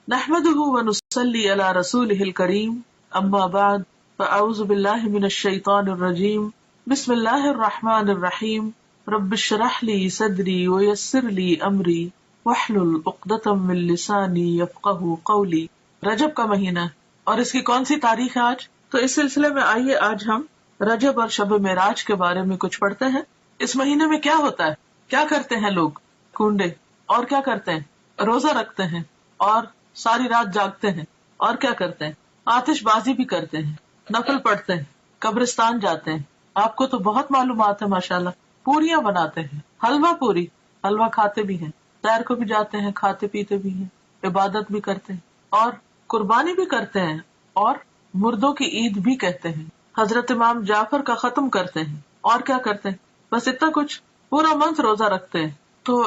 نحمده ونصلي على رسوله الكريم اما بعد فاعوذ بالله من الشيطان الرجيم بسم الله الرحمن الرحيم رب اشرح لي صدري ويسر لي امري واحلل عقدة من لساني يفقهوا قولي۔ رجب کا مہینہ اور اس کی کون سی تاریخ ہے آج؟ تو اس سلسلے میں آئیے آج ہم رجب اور شب معراج کے بارے میں کچھ پڑھتے ہیں۔ اس مہینے میں کیا ہوتا ہے، کیا کرتے ہیں لوگ؟ کنڈے، اور کیا کرتے ہیں؟ روزہ رکھتے ہیں اور ساری رات جاگتے ہیں، اور کیا کرتے ہیں؟ آتش بازی بھی کرتے ہیں، نفل پڑھتے ہیں، قبرستان جاتے ہیں۔ آپ کو تو بہت معلومات ہے ماشاءاللہ۔ پوریاں بناتے ہیں، حلوہ پوری، حلوہ کھاتے بھی ہیں، سیر کو بھی جاتے ہیں، کھاتے پیتے بھی ہیں، عبادت بھی کرتے ہیں اور قربانی بھی کرتے ہیں اور مردوں کی عید بھی کہتے ہیں۔ حضرت امام جعفر کا ختم کرتے ہیں، اور کیا کرتے ہیں؟ بس اتنا کچھ، پورا منتھ روزہ رکھتے ہیں۔ تو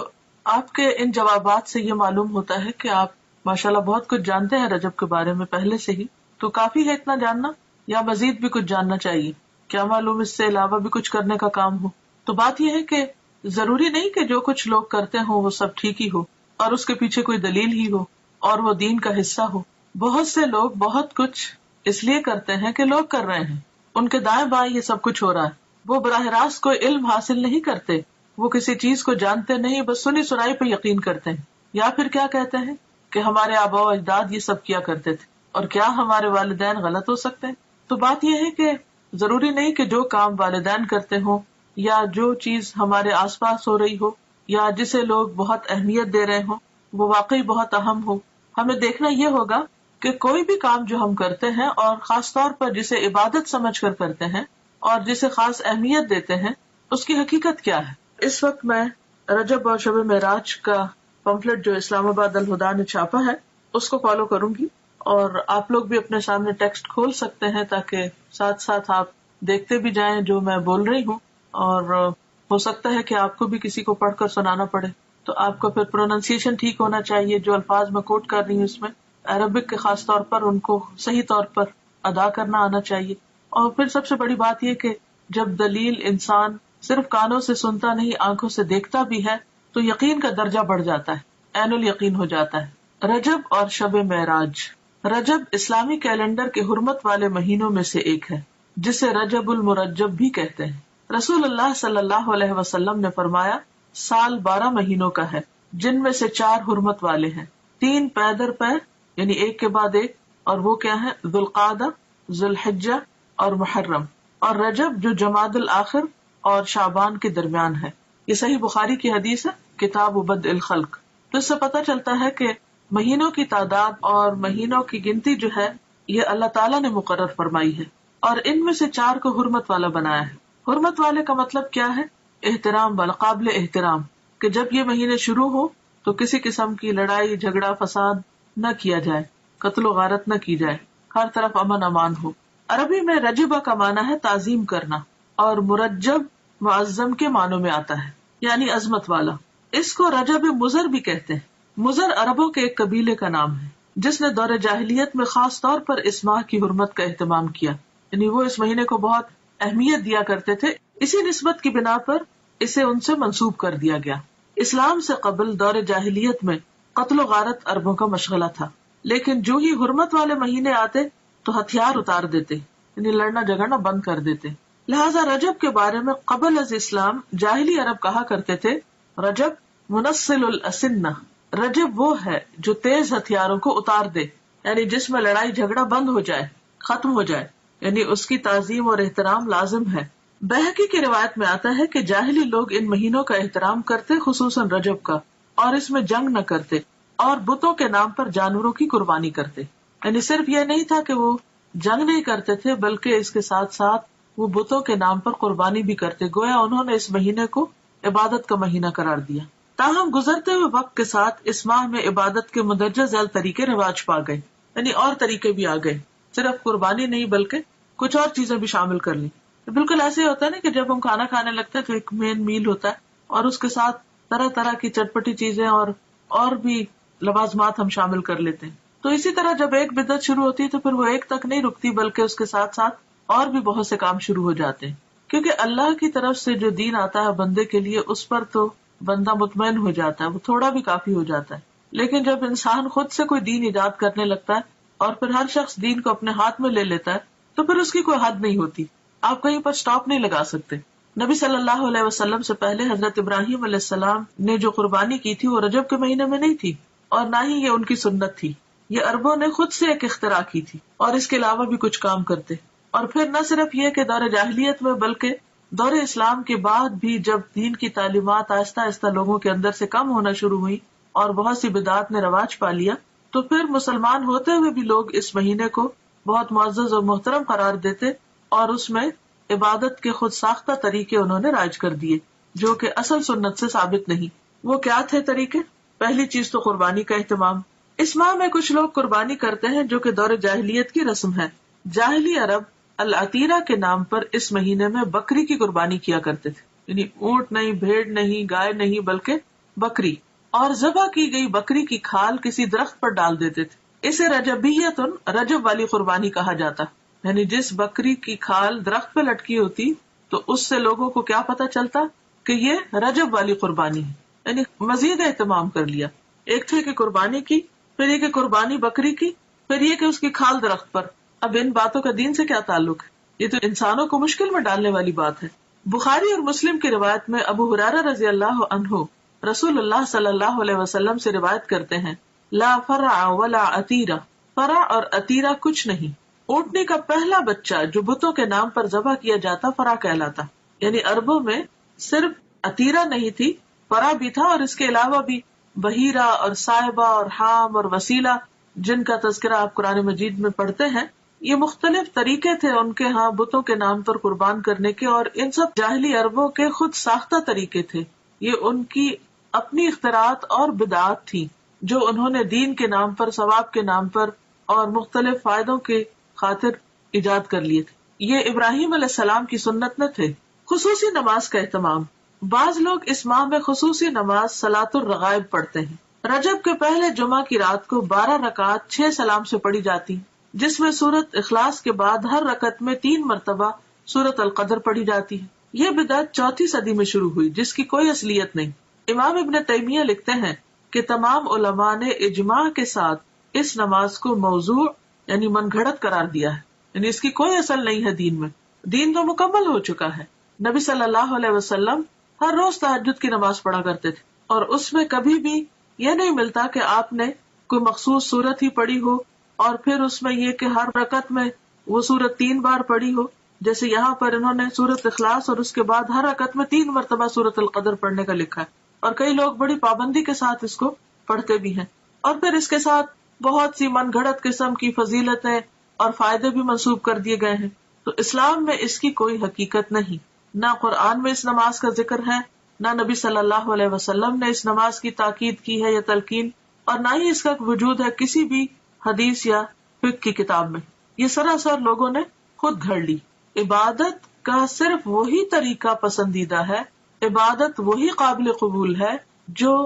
آپ کے ان جوابات سے یہ معلوم ہوتا ہے کہ آپ ماشاءاللہ بہت کچھ جانتے ہیں رجب کے بارے میں پہلے سے ہی۔ تو کافی ہے اتنا جاننا یا مزید بھی کچھ جاننا چاہیے؟ کیا معلوم اس سے علاوہ بھی کچھ کرنے کا کام ہو؟ تو بات یہ ہے کہ ضروری نہیں کہ جو کچھ لوگ کرتے ہوں وہ سب ٹھیک ہی ہو اور اس کے پیچھے کوئی دلیل ہی ہو اور وہ دین کا حصہ ہو۔ بہت سے لوگ بہت کچھ اس لیے کرتے ہیں کہ لوگ کر رہے ہیں، ان کے دائیں بائیں یہ سب کچھ ہو رہا ہے۔ وہ براہ راست کوئی علم حاصل نہیں کرتے، وہ کسی چیز کو جانتے نہیں، بس سنی سنائی پہ یقین کرتے ہیں، یا پھر کیا کہتے ہیں کہ ہمارے آباء و اجداد یہ سب کیا کرتے تھے اور کیا ہمارے والدین غلط ہو سکتے ہیں؟ تو بات یہ ہے کہ ضروری نہیں کہ جو کام والدین کرتے ہوں یا جو چیز ہمارے آس پاس ہو رہی ہو یا جسے لوگ بہت اہمیت دے رہے ہوں وہ واقعی بہت اہم ہو۔ ہمیں دیکھنا یہ ہوگا کہ کوئی بھی کام جو ہم کرتے ہیں اور خاص طور پر جسے عبادت سمجھ کر کرتے ہیں اور جسے خاص اہمیت دیتے ہیں، اس کی حقیقت کیا ہے۔ اس وقت میں رجب اور شب معراج کا پمفلٹ جو اسلام آباد الہدا نے چھاپا ہے اس کو فالو کروں گی، اور آپ لوگ بھی اپنے سامنے ٹیکسٹ کھول سکتے ہیں تاکہ ساتھ ساتھ آپ دیکھتے بھی جائیں جو میں بول رہی ہوں، اور ہو سکتا ہے کہ آپ کو بھی کسی کو پڑھ کر سنانا پڑے تو آپ کو پھر پروننسیشن ٹھیک ہونا چاہیے۔ جو الفاظ میں کوٹ کر رہی ہوں اس میں عربک کے خاص طور پر ان کو صحیح طور پر ادا کرنا آنا چاہیے۔ اور پھر سب سے بڑی بات یہ کہ جب دلیل انسان صرف کانوں سے سنتا نہیں آنکھوں سے دیکھتا بھی ہے تو یقین کا درجہ بڑھ جاتا ہے، عین الیقین ہو جاتا ہے۔ رجب اور شب معراج۔ رجب اسلامی کیلنڈر کے حرمت والے مہینوں میں سے ایک ہے جسے رجب المرجب بھی کہتے ہیں۔ رسول اللہ صلی اللہ علیہ وسلم نے فرمایا، سال 12 مہینوں کا ہے جن میں سے 4 حرمت والے ہیں، 3 پے در پے یعنی ایک کے بعد ایک، اور وہ کیا ہے؟ ذوالقعدہ، ذوالحجہ اور محرم، اور رجب جو جمادی الاخر اور شعبان کے درمیان ہے۔ یہ صحیح بخاری کی حدیث ہے، کتاب بدء الخلق۔ تو اس سے پتہ چلتا ہے کہ مہینوں کی تعداد اور مہینوں کی گنتی جو ہے یہ اللہ تعالیٰ نے مقرر فرمائی ہے، اور ان میں سے 4 کو حرمت والا بنایا ہے۔ حرمت والے کا مطلب کیا ہے؟ احترام والا، قابل احترام، کہ جب یہ مہینے شروع ہو تو کسی قسم کی لڑائی جھگڑا فساد نہ کیا جائے، قتل و غارت نہ کی جائے، ہر طرف امن امان ہو۔ عربی میں رجبہ کا معنی ہے تعظیم کرنا، اور مرجب معظم کے معنوں میں آتا ہے یعنی عظمت والا۔ اس کو رجب مضر بھی کہتے ہیں۔ مضر عربوں کے ایک قبیلے کا نام ہے جس نے دور جاہلیت میں خاص طور پر اس ماہ کی حرمت کا اہتمام کیا، یعنی وہ اس مہینے کو بہت اہمیت دیا کرتے تھے، اسی نسبت کی بنا پر اسے ان سے منسوب کر دیا گیا۔ اسلام سے قبل دور جاہلیت میں قتل و غارت عربوں کا مشغلہ تھا، لیکن جو ہی حرمت والے مہینے آتے تو ہتھیار اتار دیتے، یعنی لڑنا جھگڑنا بند کر دیتے۔ لہٰذا رجب کے بارے میں قبل از اسلام جاہلی عرب کہا کرتے تھے، رجب منسل الاسنہ، رجب وہ ہے جو تیز ہتھیاروں کو اتار دے، یعنی جس میں لڑائی جھگڑا بند ہو جائے، ختم ہو جائے، یعنی اس کی تعظیم اور احترام لازم ہے۔ بہقی کی روایت میں آتا ہے کہ جاہلی لوگ ان مہینوں کا احترام کرتے، خصوصاً رجب کا، اور اس میں جنگ نہ کرتے اور بتوں کے نام پر جانوروں کی قربانی کرتے۔ یعنی صرف یہ نہیں تھا کہ وہ جنگ نہیں کرتے تھے بلکہ اس کے ساتھ ساتھ وہ بتوں کے نام پر قربانی بھی کرتے، گویا انہوں نے اس مہینے کو عبادت کا مہینہ قرار دیا۔ تاہم گزرتے ہوئے وقت کے ساتھ اس ماہ میں عبادت کے مندرجہ ذیل طریقے رواج پا گئے، یعنی اور طریقے بھی آ گئے، صرف قربانی نہیں بلکہ کچھ اور چیزیں بھی شامل کر لی۔ بالکل ایسے ہی ہوتا ہے نا کہ جب ہم کھانا کھانے لگتے ہیں تو ایک مین میل ہوتا ہے اور اس کے ساتھ طرح طرح کی چٹپٹی چیزیں اور بھی لوازمات ہم شامل کر لیتے ہیں۔ تو اسی طرح جب ایک بدعت شروع ہوتی ہے تو پھر وہ ایک تک نہیں رکتی بلکہ اس کے ساتھ ساتھ اور بھی بہت سے کام شروع ہو جاتے ہیں، کیونکہ اللہ کی طرف سے جو دین آتا ہے بندے کے لیے اس پر تو بندہ مطمئن ہو جاتا ہے، وہ تھوڑا بھی کافی ہو جاتا ہے۔ لیکن جب انسان خود سے کوئی دین ایجاد کرنے لگتا ہے اور پھر ہر شخص دین کو اپنے ہاتھ میں لے لیتا ہے تو پھر اس کی کوئی حد نہیں ہوتی، آپ کہیں پر سٹاپ نہیں لگا سکتے۔ نبی صلی اللہ علیہ وسلم سے پہلے حضرت ابراہیم علیہ السلام نے جو قربانی کی تھی وہ رجب کے مہینے میں نہیں تھی، اور نہ ہی یہ ان کی سنت تھی، یہ عربوں نے خود سے ایک اختراع کی تھی، اور اس کے علاوہ بھی کچھ کام کرتے۔ اور پھر نہ صرف یہ کہ دور جاہلیت میں بلکہ دور اسلام کے بعد بھی جب دین کی تعلیمات آہستہ آہستہ لوگوں کے اندر سے کم ہونا شروع ہوئی اور بہت سی بدعات نے رواج پا لیا، تو پھر مسلمان ہوتے ہوئے بھی لوگ اس مہینے کو بہت معزز اور محترم قرار دیتے اور اس میں عبادت کے خود ساختہ طریقے انہوں نے رائج کر دیے جو کہ اصل سنت سے ثابت نہیں۔ وہ کیا تھے طریقے؟ پہلی چیز تو قربانی کا اہتمام۔ اس ماہ میں کچھ لوگ قربانی کرتے ہیں جو کہ دور جاہلیت کی رسم ہے۔ جاہلی عرب العتیرہ کے نام پر اس مہینے میں بکری کی قربانی کیا کرتے تھے، یعنی اونٹ نہیں، بھیڑ نہیں، گائے نہیں، بلکہ بکری، اور ذبح کی گئی بکری کی کھال کسی درخت پر ڈال دیتے تھے۔ اسے رجبیتن، رجب والی قربانی کہا جاتا، یعنی جس بکری کی کھال درخت پہ لٹکی ہوتی تو اس سے لوگوں کو کیا پتا چلتا کہ یہ رجب والی قربانی ہے، یعنی مزید اہتمام کر لیا۔ ایک تھے کہ قربانی کی، پھر یہ کہ قربانی بکری کی، پھر یہ کہ اس کی کھال درخت پر۔ اب ان باتوں کا دین سے کیا تعلق ہے؟ یہ تو انسانوں کو مشکل میں ڈالنے والی بات ہے۔ بخاری اور مسلم کی روایت میں ابو ہریرہ رضی اللہ عنہ رسول اللہ صلی اللہ علیہ وسلم سے روایت کرتے ہیں، لا فرع ولا عتیرہ، فرع اور عتیرہ کچھ نہیں۔ اونٹنی کا پہلا بچہ جو بتوں کے نام پر ذبح کیا جاتا فرع کہلاتا، یعنی عربوں میں صرف عتیرہ نہیں تھی، فرع بھی تھا، اور اس کے علاوہ بھی بحیرہ اور صائبہ اور حام اور وسیلہ جن کا تذکرہ آپ قرآن مجید میں پڑھتے ہیں، یہ مختلف طریقے تھے ان کے ہاں بتوں کے نام پر قربان کرنے کے، اور ان سب جاہلی عربوں کے خود ساختہ طریقے تھے، یہ ان کی اپنی اختراعات اور بدعات تھی جو انہوں نے دین کے نام پر، ثواب کے نام پر اور مختلف فائدوں کے خاطر ایجاد کر لیے تھے۔ یہ ابراہیم علیہ السلام کی سنت نہ تھے۔ خصوصی نماز کا اہتمام۔ بعض لوگ اس ماہ میں خصوصی نماز صلاۃ الرغائب پڑھتے ہیں۔ رجب کے پہلے جمعہ کی رات کو 12 رکعات 6 سلام سے پڑھی جاتی، جس میں سورت اخلاص کے بعد ہر رکعت میں 3 مرتبہ سورت القدر پڑھی جاتی ہے۔ یہ بدعت 4 صدی میں شروع ہوئی جس کی کوئی اصلیت نہیں۔ امام ابن تیمیہ لکھتے ہیں کہ تمام علماء نے اجماع کے ساتھ اس نماز کو موضوع یعنی من گھڑت قرار دیا ہے، یعنی اس کی کوئی اصل نہیں ہے دین میں، دین تو مکمل ہو چکا ہے۔ نبی صلی اللہ علیہ وسلم ہر روز تہجد کی نماز پڑھا کرتے تھے، اور اس میں کبھی بھی یہ نہیں ملتا کہ آپ نے کوئی مخصوص سورت ہی پڑھی ہو اور پھر اس میں یہ کہ ہر رکعت میں وہ سورت 3 بار پڑھی ہو، جیسے یہاں پر انہوں نے سورت اخلاص اور اس کے بعد ہر رکعت میں 3 مرتبہ سورت القدر پڑھنے کا لکھا ہے، اور کئی لوگ بڑی پابندی کے ساتھ اس کو پڑھتے بھی ہیں، اور پھر اس کے ساتھ بہت سی من گھڑت قسم کی فضیلتیں اور فائدے بھی منسوب کر دیے گئے ہیں۔ تو اسلام میں اس کی کوئی حقیقت نہیں، نہ قرآن میں اس نماز کا ذکر ہے، نہ نبی صلی اللہ علیہ وسلم نے اس نماز کی تاکید کی ہے یا تلقین، اور نہ ہی اس کا وجود ہے کسی بھی حدیث یا فقہ کی کتاب میں۔ یہ سراسر لوگوں نے خود گھڑ لی۔ عبادت کا صرف وہی طریقہ پسندیدہ ہے، عبادت وہی قابل قبول ہے جو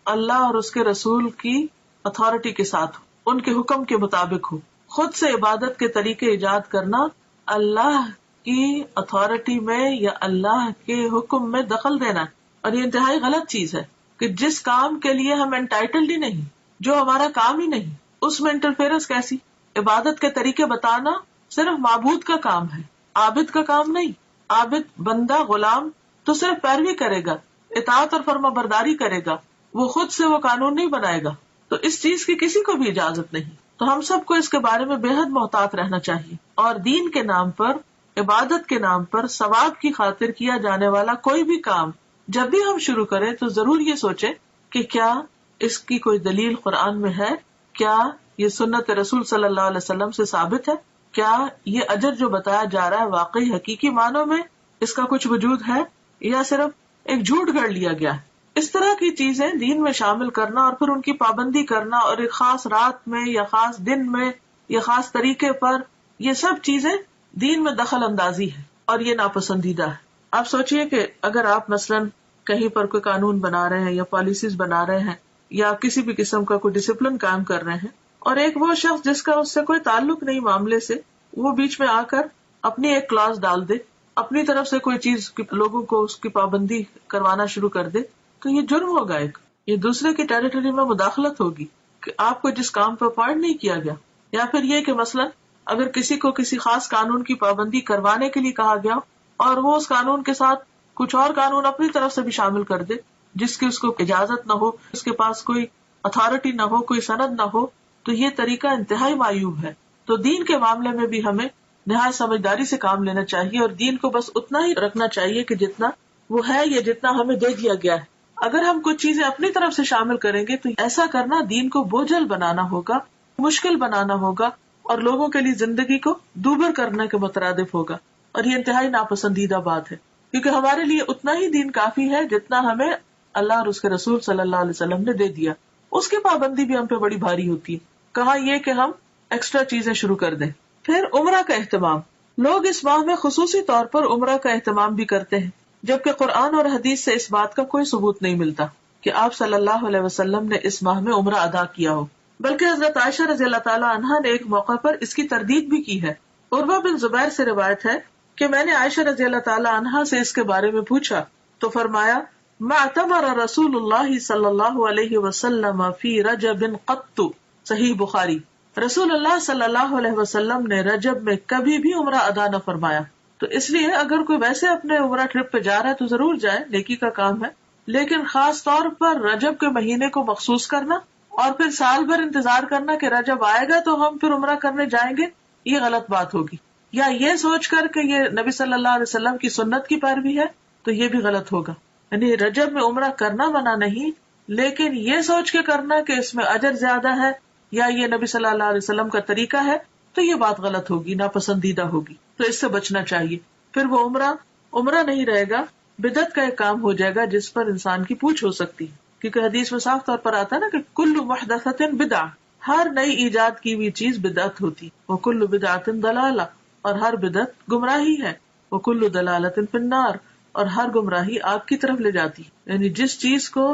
اللہ اور اس کے رسول کی اتھارٹی کے ساتھ ہو، ان کے حکم کے مطابق ہو۔ خود سے عبادت کے طریقے ایجاد کرنا اللہ کی اتھارٹی میں یا اللہ کے حکم میں دخل دینا ہے، اور یہ انتہائی غلط چیز ہے کہ جس کام کے لیے ہم انٹائٹلڈ ہی نہیں، جو ہمارا کام ہی نہیں، اس میں انٹرفیئرنس کیسی؟ عبادت کے طریقے بتانا صرف معبود کا کام ہے، عابد کا کام نہیں۔ عابد بندہ غلام تو صرف پیروی کرے گا، اطاعت اور فرما برداری کرے گا، وہ خود سے وہ قانون نہیں بنائے گا، تو اس چیز کی کسی کو بھی اجازت نہیں۔ تو ہم سب کو اس کے بارے میں بے حد محتاط رہنا چاہیے، اور دین کے نام پر، عبادت کے نام پر، ثواب کی خاطر کیا جانے والا کوئی بھی کام جب بھی ہم شروع کریں تو ضرور یہ سوچیں کہ کیا اس کی کوئی دلیل قرآن میں ہے، کیا یہ سنت رسول صلی اللہ علیہ وسلم سے ثابت ہے، کیا یہ اجر جو بتایا جا رہا ہے واقعی حقیقی معنوں میں اس کا کچھ وجود ہے یا صرف ایک جھوٹ گھڑ لیا گیا ہے۔ اس طرح کی چیزیں دین میں شامل کرنا اور پھر ان کی پابندی کرنا، اور ایک خاص رات میں یا خاص دن میں یا خاص طریقے پر، یہ سب چیزیں دین میں دخل اندازی ہے اور یہ ناپسندیدہ ہے۔ آپ سوچئے کہ اگر آپ مثلاً کہیں پر کوئی قانون بنا رہے ہیں یا پالیسیز بنا رہے ہیں یا کسی بھی قسم کا کوئی ڈسپلن قائم کر رہے ہیں، اور ایک وہ شخص جس کا اس سے کوئی تعلق نہیں معاملے سے، وہ بیچ میں آ کر اپنی ایک کلاس ڈال دے، اپنی طرف سے کوئی چیز لوگوں کو اس کی پابندی کروانا شروع کر دے، تو یہ جرم ہوگا ایک۔ یہ دوسرے کی ٹیریٹری میں مداخلت ہوگی کہ آپ کو جس کام پہ اپوائنٹ نہیں کیا گیا، یا پھر یہ کہ مثلاً اگر کسی کو کسی خاص قانون کی پابندی کروانے کے لیے کہا گیا اور وہ اس قانون کے ساتھ کچھ اور قانون اپنی طرف سے بھی شامل کر دے جس کی اس کو اجازت نہ ہو، اس کے پاس کوئی اتھارٹی نہ ہو، کوئی سند نہ ہو، تو یہ طریقہ انتہائی معیوب ہے. تو دین کے معاملے میں بھی ہمیں نہایت سمجھداری سے کام لینا چاہیے اور دین کو بس اتنا ہی رکھنا چاہیے کہ جتنا وہ ہے یا جتنا ہمیں دے دیا گیا ہے. اگر ہم کچھ چیزیں اپنی طرف سے شامل کریں گے تو ایسا کرنا دین کو بوجھل بنانا ہوگا، مشکل بنانا ہوگا اور لوگوں کے لیے زندگی کو دوبر کرنے کے مترادف ہوگا، اور یہ انتہائی ناپسندیدہ بات ہے، کیونکہ ہمارے لیے اتنا ہی دین کافی ہے جتنا ہمیں اللہ اور اس کے رسول صلی اللہ علیہ وسلم نے دے دیا. اس کی پابندی بھی ہم پہ بڑی بھاری ہوتی ہے، کہاں یہ کہ ہم ایکسٹرا چیزیں شروع کر دیں. پھر عمرہ کا اہتمام. لوگ اس ماہ میں خصوصی طور پر عمرہ کا اہتمام بھی کرتے ہیں، جبکہ قرآن اور حدیث سے اس بات کا کوئی ثبوت نہیں ملتا کہ آپ صلی اللہ علیہ وسلم نے اس ماہ میں عمرہ ادا کیا ہو، بلکہ حضرت عائشہ رضی اللہ تعالی عنہا نے ایک موقع پر اس کی تردید بھی کی ہے. عروہ بن زبیر سے روایت ہے کہ میں نے عائشہ رضی اللہ تعالی عنہا سے اس کے بارے میں پوچھا تو فرمایا ما اعتمر رسول اللہ صلی اللہ علیہ وسلم فی رجب قط. صحیح بخاری. رسول اللہ صلی اللہ علیہ وسلم نے رجب میں کبھی بھی عمرہ ادا نہ فرمایا. تو اس لیے اگر کوئی ویسے اپنے عمرہ ٹرپ پہ جا رہا ہے تو ضرور جائے، نیکی کا کام ہے، لیکن خاص طور پر رجب کے مہینے کو مخصوص کرنا اور پھر سال بھر انتظار کرنا کہ رجب آئے گا تو ہم پھر عمرہ کرنے جائیں گے، یہ غلط بات ہوگی. یا یہ سوچ کر کہ یہ نبی صلی اللہ علیہ وسلم کی سنت کی پیروی ہے تو یہ بھی غلط ہوگا. یعنی رجب میں عمرہ کرنا منع نہیں، لیکن یہ سوچ کے کرنا کہ اس میں اجر زیادہ ہے یا یہ نبی صلی اللہ علیہ وسلم کا طریقہ ہے تو یہ بات غلط ہوگی، ناپسندیدہ ہوگی، تو اس سے بچنا چاہیے. پھر وہ عمرہ نہیں رہے گا، بدعت کا ایک کام ہو جائے گا جس پر انسان کی پوچھ ہو سکتی ہے، کیونکہ حدیث میں صاف طور پر آتا ہے نا کہ کل محدثۃ بدعہ، ہر نئی ایجاد کی ہوئی چیز بدعت ہوتی، وکل بدعۃ ضلالہ، اور ہر بدعت گمراہی ہے، وکل ضلالۃ فی النار، اور ہر گمراہی آگ کی طرف لے جاتی. یعنی جس چیز کو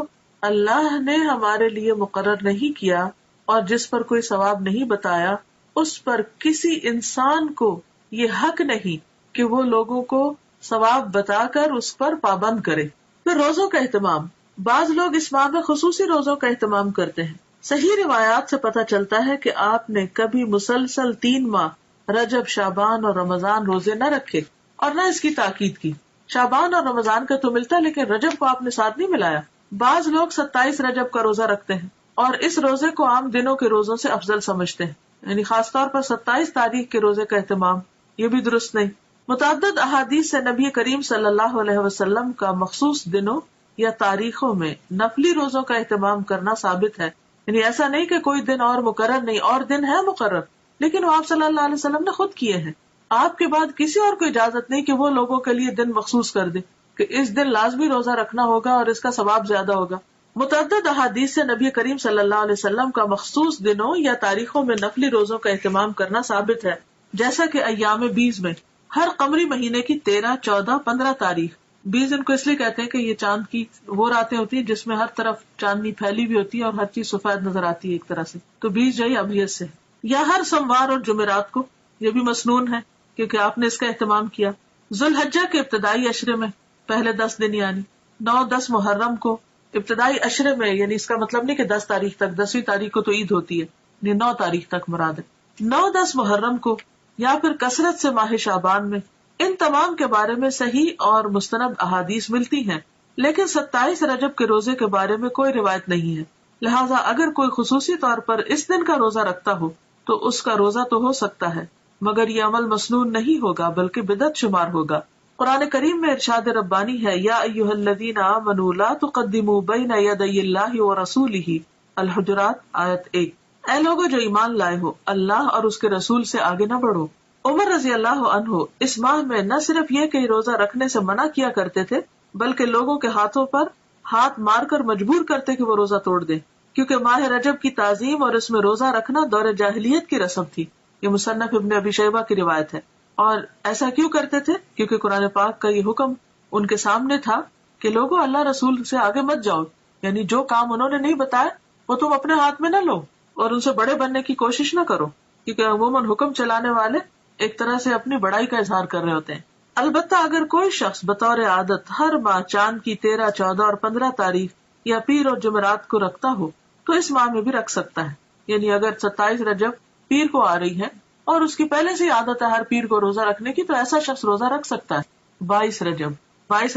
اللہ نے ہمارے لیے مقرر نہیں کیا اور جس پر کوئی ثواب نہیں بتایا، اس پر کسی انسان کو یہ حق نہیں کہ وہ لوگوں کو ثواب بتا کر اس پر پابند کرے. پھر روزوں کا اہتمام. بعض لوگ اس ماہ میں خصوصی روزوں کا اہتمام کرتے ہیں. صحیح روایات سے پتہ چلتا ہے کہ آپ نے کبھی مسلسل 3 ماہ رجب، شعبان اور رمضان روزے نہ رکھے اور نہ اس کی تاکید کی. شعبان اور رمضان کا تو ملتا لیکن رجب کو آپ نے ساتھ نہیں ملایا. بعض لوگ 27 رجب کا روزہ رکھتے ہیں اور اس روزے کو عام دنوں کے روزوں سے افضل سمجھتے ہیں، یعنی خاص طور پر 27 تاریخ کے روزے کا اہتمام، یہ بھی درست نہیں. متعدد احادیث سے نبی کریم صلی اللہ علیہ وسلم کا مخصوص دنوں یا تاریخوں میں نفلی روزوں کا اہتمام کرنا ثابت ہے. یعنی ایسا نہیں کہ کوئی دن اور مقرر نہیں، اور دن ہے مقرر، لیکن وہ آپ صلی اللہ علیہ وسلم نے خود کیے ہیں. آپ کے بعد کسی اور کو اجازت نہیں کہ وہ لوگوں کے لیے دن مخصوص کر دے کہ اس دن لازمی روزہ رکھنا ہوگا اور اس کا ثواب زیادہ ہوگا. متعدد احادیث سے نبی کریم صلی اللہ علیہ وسلم کا مخصوص دنوں یا تاریخوں میں نفلی روزوں کا اہتمام کرنا ثابت ہے، جیسا کہ ایام 20 میں ہر قمری مہینے کی 13، 14، 15 تاریخ. 20 ان کو اس لیے کہتے ہیں کہ یہ چاند کی وہ راتیں ہوتی ہیں جس میں ہر طرف چاندنی پھیلی ہوئی ہوتی ہے اور ہر چیز سفید نظر آتی ہے ایک طرح سے، تو 20 جو ہے ابیض سے. یا ہر سوموار اور جمعرات کو، یہ بھی مسنون ہے کیونکہ آپ نے اس کا اہتمام کیا. ذوالحجہ کے ابتدائی عشرے میں پہلے 10 دن یعنی 9، 10 محرم کو ابتدائی عشرے میں، یعنی اس کا مطلب نہیں کہ 10 تاریخ تک، 10ویں تاریخ کو تو عید ہوتی ہے، یعنی 9 تاریخ تک مراد ہے. 9، 10 محرم کو یا پھر کثرت سے ماہ شعبان میں. ان تمام کے بارے میں صحیح اور مستند احادیث ملتی ہیں، لیکن 27 رجب کے روزے کے بارے میں کوئی روایت نہیں ہے. لہٰذا اگر کوئی خصوصی طور پر اس دن کا روزہ رکھتا ہو تو اس کا روزہ تو ہو سکتا ہے، مگر یہ عمل مسنون نہیں ہوگا بلکہ بدعت شمار ہوگا. قرآن کریم میں ارشاد ربانی ہے، یا ایھا الذین آمنوا لا تقدموا بین یدی اللہ ورسولہ، الحجرات آیت 1. اے لوگوں جو ایمان لائے ہو، اللہ اور اس کے رسول سے آگے نہ بڑھو. عمر رضی اللہ عنہ اس ماہ میں نہ صرف یہ کہ روزہ رکھنے سے منع کیا کرتے تھے، بلکہ لوگوں کے ہاتھوں پر ہاتھ مار کر مجبور کرتے کہ وہ روزہ توڑ دیں، کیونکہ ماہ رجب کی تعظیم اور اس میں روزہ رکھنا دور جاہلیت کی رسم تھی. یہ مصنف ابن ابی شیبہ کی روایت ہے. اور ایسا کیوں کرتے تھے؟ کیونکہ قرآن پاک کا یہ حکم ان کے سامنے تھا کہ لوگوں اللہ رسول سے آگے مت جاؤ، یعنی جو کام انہوں نے نہیں بتایا وہ تم اپنے ہاتھ میں نہ لو اور ان سے بڑے بننے کی کوشش نہ کرو، کیونکہ عموماً حکم چلانے والے ایک طرح سے اپنی بڑائی کا اظہار کر رہے ہوتے ہیں. البتہ اگر کوئی شخص بطور عادت ہر ماہ چاند کی 13، 14 اور 15 تاریخ یا پیر اور جمعرات کو رکھتا ہو تو اس ماہ میں بھی رکھ سکتا ہے. یعنی اگر 27 رجب پیر کو آ رہی ہے اور اس کی پہلے سے عادت ہے ہر پیر کو روزہ رکھنے کی، تو ایسا شخص روزہ رکھ سکتا ہے. 22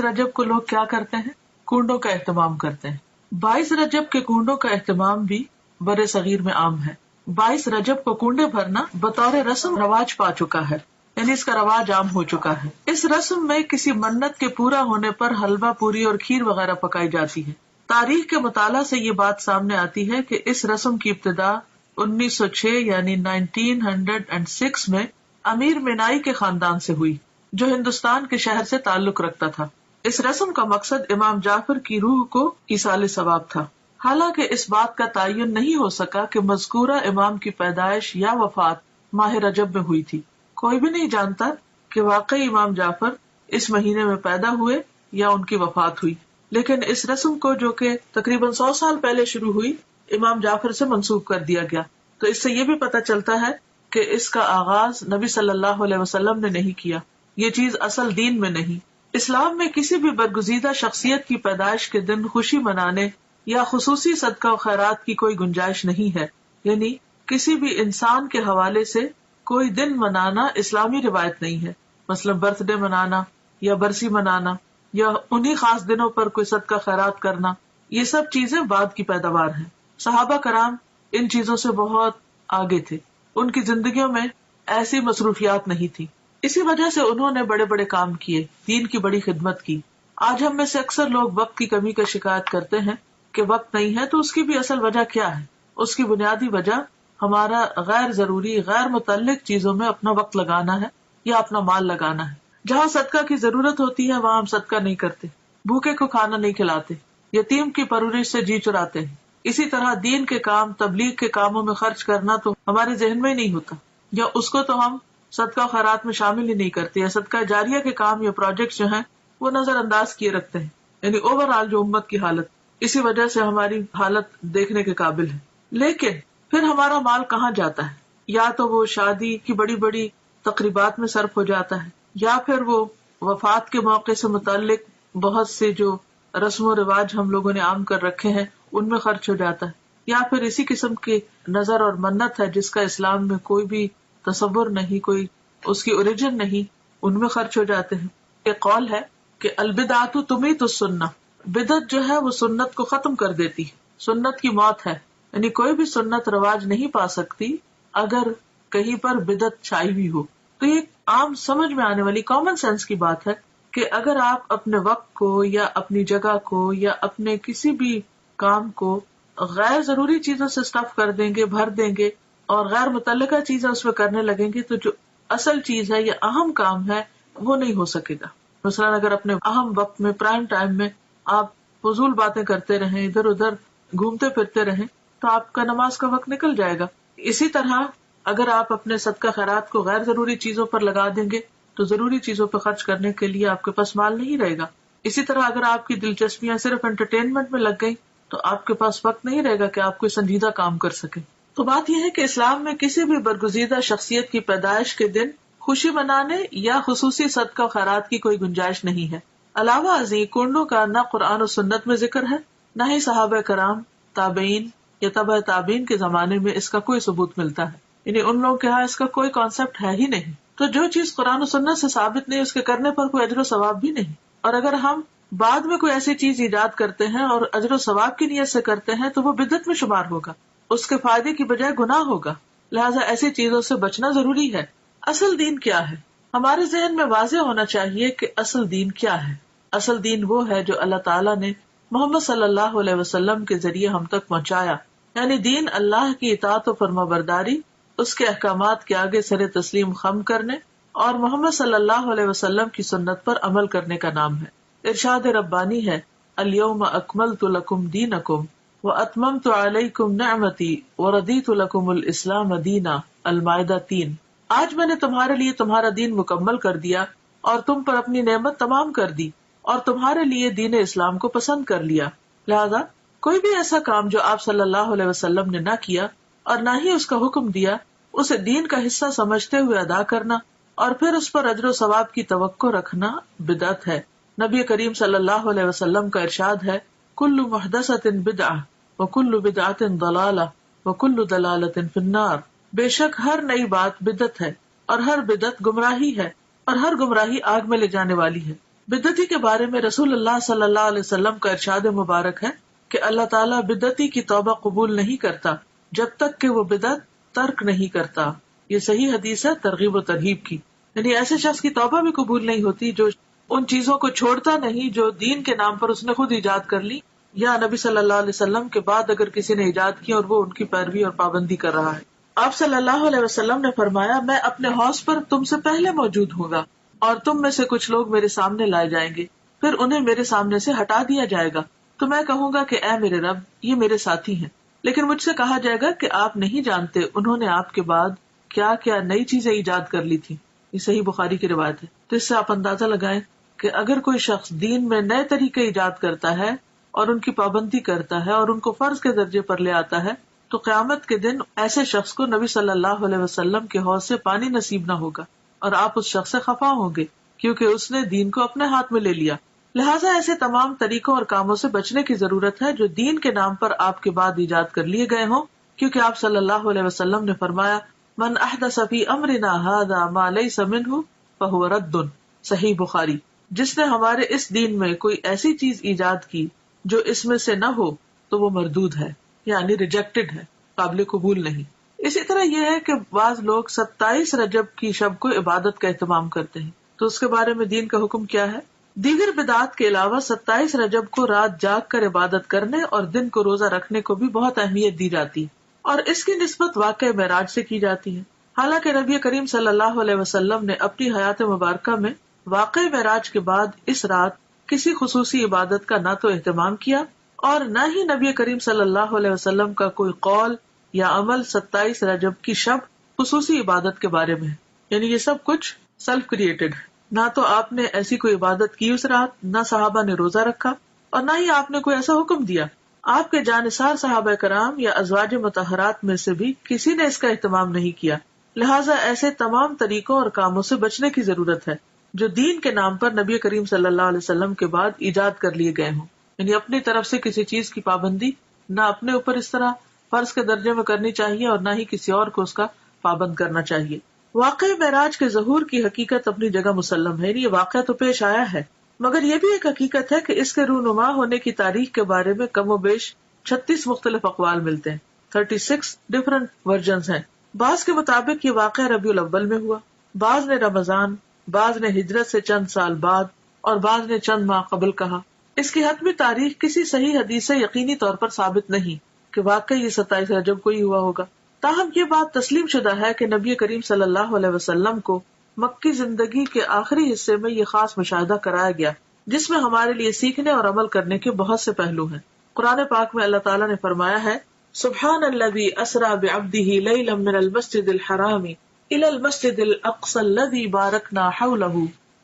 رجب کو لوگ کیا کرتے ہیں؟ کنڈوں کا اہتمام کرتے ہیں. 22 رجب کے کنڈوں کا اہتمام بھی بر صغیر میں عام ہے. 22 رجب کو کنڈے بھرنا بطور رسم رواج پا چکا ہے، یعنی اس کا رواج عام ہو چکا ہے. اس رسم میں کسی منت کے پورا ہونے پر حلوہ پوری اور کھیر وغیرہ پکائی جاتی ہے. تاریخ کے مطالعہ سے یہ بات سامنے آتی ہے کہ اس رسم کی ابتدا 1906 یعنی 1906 میں امیر مینائی کے خاندان سے ہوئی جو ہندوستان کے شہر سے تعلق رکھتا تھا. اس رسم کا مقصد امام جعفر کی روح کو ایصال ثواب تھا. حالانکہ اس بات کا تعین نہیں ہو سکا کہ مذکورہ امام کی پیدائش یا وفات ماہ رجب میں ہوئی تھی. کوئی بھی نہیں جانتا کہ واقعی امام جعفر اس مہینے میں پیدا ہوئے یا ان کی وفات ہوئی، لیکن اس رسم کو جو کہ تقریباً 100 سال پہلے شروع ہوئی امام جعفر سے منسوخ کر دیا گیا. تو اس سے یہ بھی پتہ چلتا ہے کہ اس کا آغاز نبی صلی اللہ علیہ وسلم نے نہیں کیا. یہ چیز اصل دین میں نہیں. اسلام میں کسی بھی برگزیدہ شخصیت کی پیدائش کے دن خوشی منانے یا خصوصی صدقہ و خیرات کی کوئی گنجائش نہیں ہے. یعنی کسی بھی انسان کے حوالے سے کوئی دن منانا اسلامی روایت نہیں ہے. مثلا برتھ ڈے منانا یا برسی منانا یا انہی خاص دنوں پر کوئی صدقہ خیرات کرنا، یہ سب چیزیں بعد کی پیداوار ہیں. صحابہ کرام ان چیزوں سے بہت آگے تھے، ان کی زندگیوں میں ایسی مصروفیات نہیں تھی. اسی وجہ سے انہوں نے بڑے بڑے کام کیے، دین کی بڑی خدمت کی. آج ہم میں سے اکثر لوگ وقت کی کمی کا شکایت کرتے ہیں کہ وقت نہیں ہے، تو اس کی بھی اصل وجہ کیا ہے؟ اس کی بنیادی وجہ ہمارا غیر ضروری غیر متعلق چیزوں میں اپنا وقت لگانا ہے یا اپنا مال لگانا ہے. جہاں صدقہ کی ضرورت ہوتی ہے وہاں ہم صدقہ نہیں کرتے، بھوکے کو کھانا نہیں کھلاتے، یتیم کی پرورش سے جی چراتے ہیں. اسی طرح دین کے کام تبلیغ کے کاموں میں خرچ کرنا تو ہمارے ذہن میں ہی نہیں ہوتا، یا اس کو تو ہم صدقہ خیرات میں شامل ہی نہیں کرتے، یا صدقہ جاریہ کے کام یا پروجیکٹس جو ہیں وہ نظر انداز کیے رکھتے ہیں. یعنی اوور آل جو امت کی حالت، اسی وجہ سے ہماری حالت دیکھنے کے قابل ہے. لیکن پھر ہمارا مال کہاں جاتا ہے؟ یا تو وہ شادی کی بڑی بڑی تقریبات میں صرف ہو جاتا ہے، یا پھر وہ وفات کے موقع سے متعلق بہت سے جو رسم و رواج ہم لوگوں نے عام کر رکھے ہیں ان میں خرچ ہو جاتا ہے، یا پھر اسی قسم کی نظر اور منت ہے جس کا اسلام میں کوئی بھی تصور نہیں، کوئی اس کی اوریجن نہیں، ان میں خرچ ہو جاتے ہیں. ایک قول ہے کہ البدعۃ تمیت السنہ، بدعت جو ہے وہ سنت کو ختم کر دیتی، سنت کی موت ہے. یعنی کوئی بھی سنت رواج نہیں پا سکتی اگر کہیں پر بدعت چھائی ہوئی ہو. تو یہ عام سمجھ میں آنے والی کامن سینس کی بات ہے کہ اگر آپ اپنے وقت کو یا اپنی جگہ کو یا اپنے کسی بھی کام کو غیر ضروری چیزوں سے اسٹف کر دیں گے، بھر دیں گے اور غیر متعلقہ چیزیں اس میں کرنے لگیں گے، تو جو اصل چیز ہے یا اہم کام ہے وہ نہیں ہو سکے گا. مثلا اگر اپنے اہم وقت میں پرائم ٹائم میں آپ فضول باتیں کرتے رہیں، ادھر ادھر گھومتے پھرتے رہیں، تو آپ کا نماز کا وقت نکل جائے گا. اسی طرح اگر آپ اپنے صدقہ خیرات کو غیر ضروری چیزوں پر لگا دیں گے تو ضروری چیزوں پر خرچ کرنے کے لیے آپ کے پاس مال نہیں رہے گا. اسی طرح اگر آپ کی دلچسپیاں صرف انٹرٹینمنٹ میں لگ گئی تو آپ کے پاس وقت نہیں رہے گا کہ آپ کوئی سنجیدہ کام کر سکیں. تو بات یہ ہے کہ اسلام میں کسی بھی برگزیدہ شخصیت کی پیدائش کے دن خوشی منانے یا خصوصی صدقہ و خیرات کی کوئی گنجائش نہیں ہے. علاوہ ازیں کنڈوں کا نہ قرآن و سنت میں ذکر ہے، نہ ہی صحابہ کرام، تابعین یا تبع تابعین کے زمانے میں اس کا کوئی ثبوت ملتا ہے. یعنی ان لوگوں کے ہاں اس کا کوئی کانسیپٹ ہے ہی نہیں. تو جو چیز قرآن و سنت سے ثابت نہیں، اس کے کرنے پر کوئی اجر و ثواب بھی نہیں. اور اگر ہم بعد میں کوئی ایسی چیز ایجاد کرتے ہیں اور اجر و ثواب کی نیت سے کرتے ہیں تو وہ بدعت میں شمار ہوگا، اس کے فائدے کی بجائے گناہ ہوگا. لہٰذا ایسی چیزوں سے بچنا ضروری ہے. اصل دین کیا ہے؟ ہمارے ذہن میں واضح ہونا چاہیے کہ اصل دین کیا ہے. اصل دین وہ ہے جو اللہ تعالیٰ نے محمد صلی اللہ علیہ وسلم کے ذریعے ہم تک پہنچایا. یعنی دین اللہ کی اطاعت و فرمانبرداری، اس کے احکامات کے آگے سر تسلیم خم کرنے اور محمد صلی اللہ علیہ وسلم کی سنت پر عمل کرنے کا نام ہے. ارشاد ربانی ہے، الیوم اکملت لکم دینکم واتممت علیکم نعمتی ورضیت لکم الاسلام دینا. المائدہ 3. آج میں نے تمہارے لیے تمہارا دین مکمل کر دیا اور تم پر اپنی نعمت تمام کر دی اور تمہارے لیے دین اسلام کو پسند کر لیا. لہذا کوئی بھی ایسا کام جو آپ صلی اللہ علیہ وسلم نے نہ کیا اور نہ ہی اس کا حکم دیا، اسے دین کا حصہ سمجھتے ہوئے ادا کرنا اور پھر اس پر اجر و ثواب کی توقع رکھنا بدعت ہے. نبی کریم صلی اللہ علیہ وسلم کا ارشاد ہے، کل محدثۃ بدعہ وکل بدعۃ ضلالہ وکل ضلالۃ فی النار. بے شک ہر نئی بات بدعت ہے اور ہر بدعت گمراہی ہے اور ہر گمراہی آگ میں لے جانے والی ہے. بدعتی کے بارے میں رسول اللہ صلی اللہ علیہ وسلم کا ارشاد مبارک ہے کہ اللہ تعالیٰ بدعتی کی توبہ قبول نہیں کرتا جب تک کہ وہ بدعت ترک نہیں کرتا. یہ صحیح حدیث ہے ترغیب و ترہیب کی. یعنی ایسے شخص کی توبہ بھی قبول نہیں ہوتی جو ان چیزوں کو چھوڑتا نہیں جو دین کے نام پر اس نے خود ایجاد کر لی یا نبی صلی اللہ علیہ وسلم کے بعد اگر کسی نے ایجاد کی اور وہ ان کی پیروی اور پابندی کر رہا ہے. آپ صلی اللہ علیہ وسلم نے فرمایا میں اپنے حوض پر تم سے پہلے موجود ہوں گا اور تم میں سے کچھ لوگ میرے سامنے لائے جائیں گے پھر انہیں میرے سامنے سے ہٹا دیا جائے گا تو میں کہوں گا کہ اے میرے رب یہ میرے ساتھی ہیں. لیکن مجھ سے کہا جائے گا کہ آپ نہیں جانتے انہوں نے آپ کے بعد کیا کیا نئی چیزیں ایجاد کر لی تھی. یہ صحیح بخاری کی روایت ہے. تو اس سے آپ اندازہ لگائیں کہ اگر کوئی شخص دین میں نئے طریقے ایجاد کرتا ہے اور ان کی پابندی کرتا ہے اور ان کو فرض کے درجے پر لے آتا ہے تو قیامت کے دن ایسے شخص کو نبی صلی اللہ علیہ وسلم کے حوض سے پانی نصیب نہ ہوگا اور آپ اس شخص سے خفا ہوں گے کیونکہ اس نے دین کو اپنے ہاتھ میں لے لیا. لہٰذا ایسے تمام طریقوں اور کاموں سے بچنے کی ضرورت ہے جو دین کے نام پر آپ کے بعد ایجاد کر لیے گئے ہوں کیونکہ آپ صلی اللہ علیہ وسلم نے فرمایا من احدث فی امرنا ھذا ما لیس منہ فہو رد. صحیح بخاری. جس نے ہمارے اس دین میں کوئی ایسی چیز ایجاد کی جو اس میں سے نہ ہو تو وہ مردود ہے یعنی ریجیکٹڈ ہے قابل قبول نہیں. اسی طرح یہ ہے کہ بعض لوگ 27 رجب کی شب کو عبادت کا اہتمام کرتے ہیں تو اس کے بارے میں دین کا حکم کیا ہے؟ دیگر بدعات کے علاوہ 27 رجب کو رات جاگ کر عبادت کرنے اور دن کو روزہ رکھنے کو بھی بہت اہمیت دی جاتی ہے اور اس کی نسبت واقع معراج سے کی جاتی ہے. حالانکہ نبی کریم صلی اللہ علیہ وسلم نے اپنی حیات مبارکہ میں واقع معراج کے بعد اس رات کسی خصوصی عبادت کا نہ تو اہتمام کیا اور نہ ہی نبی کریم صلی اللہ علیہ وسلم کا کوئی قول یا عمل 27 رجب کی شب خصوصی عبادت کے بارے میں ہے. یعنی یہ سب کچھ سیلف کریٹڈ ہے. نہ تو آپ نے ایسی کوئی عبادت کی اس رات، نہ صحابہ نے روزہ رکھا اور نہ ہی آپ نے کوئی ایسا حکم دیا. آپ کے جانثار صحابہ کرام یا ازواج مطہرات میں سے بھی کسی نے اس کا اہتمام نہیں کیا. لہٰذا ایسے تمام طریقوں اور کاموں سے بچنے کی ضرورت ہے جو دین کے نام پر نبی کریم صلی اللہ علیہ وسلم کے بعد ایجاد کر لیے گئے ہوں. یعنی اپنی طرف سے کسی چیز کی پابندی نہ اپنے اوپر اس طرح فرض کے درجے میں کرنی چاہیے اور نہ ہی کسی اور کو اس کا پابند کرنا چاہیے. واقع معراج کے ظہور کی حقیقت اپنی جگہ مسلم ہے. یہ واقعہ تو پیش آیا ہے مگر یہ بھی ایک حقیقت ہے کہ اس کے رونما ہونے کی تاریخ کے بارے میں کم و بیش 36 مختلف اقوال ملتے ہیں. 36 ڈفرنٹ ورژنز ہیں. بعض کے مطابق یہ واقعہ ربیع الاول میں ہوا، بعض نے رمضان، بعض نے ہجرت سے چند سال بعد اور بعض نے چند ماہ قبل کہا. اس کی حتمی تاریخ کسی صحیح حدیث سے یقینی طور پر ثابت نہیں کہ واقعی یہ 27 رجب کو ہی ہوا ہوگا. تاہم یہ بات تسلیم شدہ ہے کہ نبی کریم صلی اللہ علیہ وسلم کو مکی زندگی کے آخری حصے میں یہ خاص مشاہدہ کرایا گیا جس میں ہمارے لیے سیکھنے اور عمل کرنے کے بہت سے پہلو ہیں. قرآن پاک میں اللہ تعالیٰ نے فرمایا ہے سبحان الذی اسری بعبدہ لیلا من المسجد الحرام الی المسجد الاقصی الذی بارکنا حولہ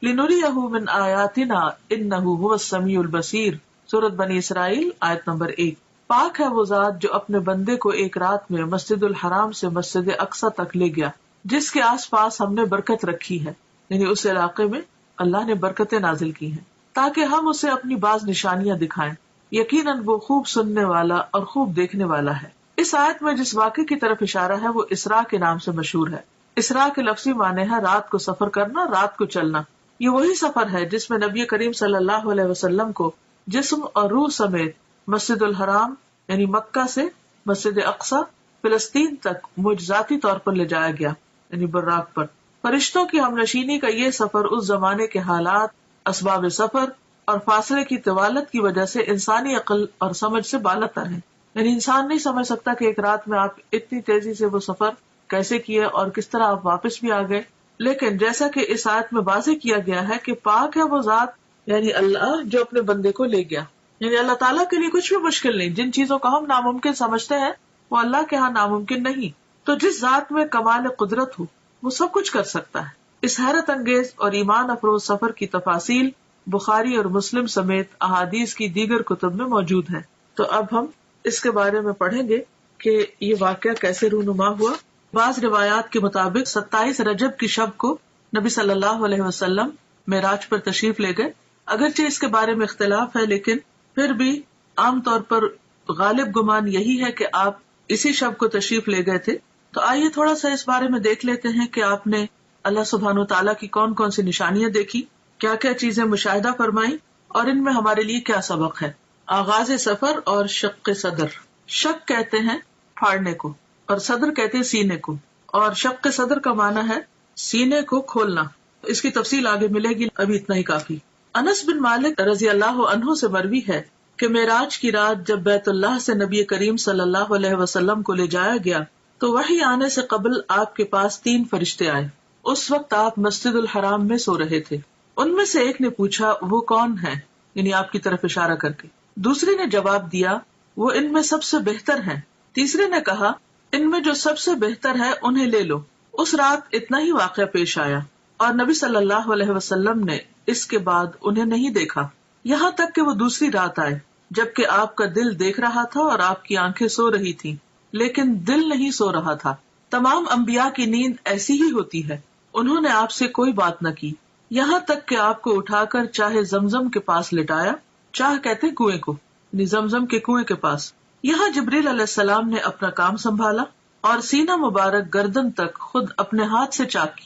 لنریہ من آیاتنا انہ هو السمیع البصیر. سورۃ بنی اسرائیل آیت نمبر 1. پاک ہے وہ ذات جو اپنے بندے کو ایک رات میں مسجد الحرام سے مسجد اقصی تک لے گیا جس کے آس پاس ہم نے برکت رکھی ہے. یعنی اس علاقے میں اللہ نے برکتیں نازل کی ہیں تاکہ ہم اسے اپنی بعض نشانیاں دکھائیں. یقیناً وہ خوب سننے والا اور خوب دیکھنے والا ہے. اس آیت میں جس واقعے کی طرف اشارہ ہے وہ اسراء کے نام سے مشہور ہے. اسراء کے لفظی معنی ہے رات کو سفر کرنا، رات کو چلنا. یہ وہی سفر ہے جس میں نبی کریم صلی اللہ علیہ وسلم کو جسم اور روح سمیت مسجد الحرام یعنی مکہ سے مسجد اقصی فلسطین تک معجزاتی طور پر لے جایا گیا یعنی براق پر. فرشتوں کی ہمنشینی کا یہ سفر اس زمانے کے حالات، اسباب سفر اور فاصلے کی طوالت کی وجہ سے انسانی عقل اور سمجھ سے بالاتر ہے. یعنی انسان نہیں سمجھ سکتا کہ ایک رات میں آپ اتنی تیزی سے وہ سفر کیسے کیے اور کس طرح آپ واپس بھی آ گئے. لیکن جیسا کہ اس آیت میں واضح کیا گیا ہے کہ پاک ہے وہ ذات یعنی اللہ جو اپنے بندے کو لے گیا. یعنی اللہ تعالیٰ کے لیے کچھ بھی مشکل نہیں. جن چیزوں کو ہم ناممکن سمجھتے ہیں وہ اللہ کے ہاں ناممکن نہیں. تو جس ذات میں کمال قدرت ہو وہ سب کچھ کر سکتا ہے. اس حیرت انگیز اور ایمان افروز سفر کی تفاصیل بخاری اور مسلم سمیت احادیث کی دیگر کتب میں موجود ہیں. تو اب ہم اس کے بارے میں پڑھیں گے کہ یہ واقعہ کیسے رونما ہوا. بعض روایات کے مطابق 27 رجب کی شب کو نبی صلی اللہ علیہ وسلم معراج پر تشریف لے گئے. اگرچہ اس کے بارے میں اختلاف ہے لیکن پھر بھی عام طور پر غالب گمان یہی ہے کہ آپ اسی شب کو تشریف لے گئے تھے. تو آئیے تھوڑا سا اس بارے میں دیکھ لیتے ہیں کہ آپ نے اللہ سبحانہ وتعالیٰ کی کون کون سی نشانیاں دیکھی، کیا کیا چیزیں مشاہدہ فرمائی، اور ان میں ہمارے لیے کیا سبق ہے. آغاز سفر اور شق صدر. شق کہتے ہیں پھاڑنے کو، اور صدر کہتے ہیں سینے کو، اور شق صدر کا معنی ہے سینے کو کھولنا. اس کی تفصیل آگے ملے گی، ابھی اتنا ہی کافی. انس بن مالک رضی اللہ عنہ سے مروی ہے کہ معراج کی رات جب بیت اللہ سے نبی کریم صلی اللہ علیہ وسلم کو لے جایا گیا تو وحی آنے سے قبل آپ کے پاس 3 فرشتے آئے. اس وقت آپ مسجد الحرام میں سو رہے تھے. ان میں سے ایک نے پوچھا وہ کون ہے، یعنی آپ کی طرف اشارہ کر کے. دوسرے نے جواب دیا وہ ان میں سب سے بہتر ہیں. تیسرے نے کہا ان میں جو سب سے بہتر ہے انہیں لے لو. اس رات اتنا ہی واقعہ پیش آیا اور نبی صلی اللہ علیہ وسلم نے اس کے بعد انہیں نہیں دیکھا یہاں تک کہ وہ دوسری رات آئے جبکہ آپ کا دل دیکھ رہا تھا اور آپ کی آنکھیں سو رہی تھیں لیکن دل نہیں سو رہا تھا. تمام انبیاء کی نیند ایسی ہی ہوتی ہے. انہوں نے آپ سے کوئی بات نہ کی یہاں تک کہ آپ کو اٹھا کر چاہے زمزم کے پاس لٹایا. چاہ کہتے کنویں کو، یعنی زمزم کے کنویں کے پاس. یہاں جبریل علیہ السلام نے اپنا کام سنبھالا اور سینہ مبارک گردن تک خود اپنے ہاتھ سے چاک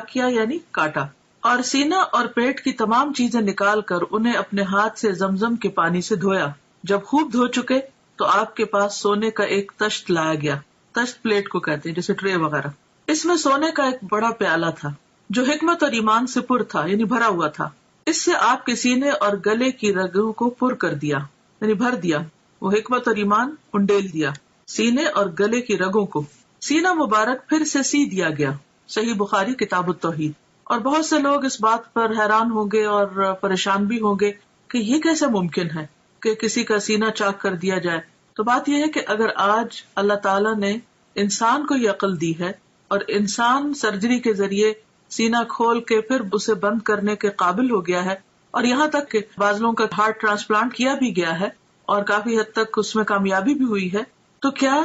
کیا یعنی کاٹا، اور سینہ اور پیٹ کی تمام چیزیں نکال کر انہیں اپنے ہاتھ سے زمزم کے پانی سے دھویا. جب خوب دھو چکے تو آپ کے پاس سونے کا ایک تشت لایا گیا. تشت پلیٹ کو کہتے ہیں، جیسے ٹرے وغیرہ. اس میں سونے کا ایک بڑا پیالہ تھا جو حکمت اور ایمان سے پر تھا، یعنی بھرا ہوا تھا. اس سے آپ کے سینے اور گلے کی رگوں کو پر کر دیا، یعنی بھر دیا. وہ حکمت اور ایمان انڈیل دیا سینے اور گلے کی رگوں کو. سینہ مبارک پھر سے سی دیا گیا. صحیح بخاری کتاب التوحید. اور بہت سے لوگ اس بات پر حیران ہوں گے اور پریشان بھی ہوں گے کہ یہ کیسے ممکن ہے کہ کسی کا سینہ چاک کر دیا جائے. تو بات یہ ہے کہ اگر آج اللہ تعالیٰ نے انسان کو یہ عقل دی ہے اور انسان سرجری کے ذریعے سینہ کھول کے پھر اسے بند کرنے کے قابل ہو گیا ہے، اور یہاں تک کہ بعض لوگوں کا ہارٹ ٹرانسپلانٹ کیا بھی گیا ہے اور کافی حد تک اس میں کامیابی بھی ہوئی ہے، تو کیا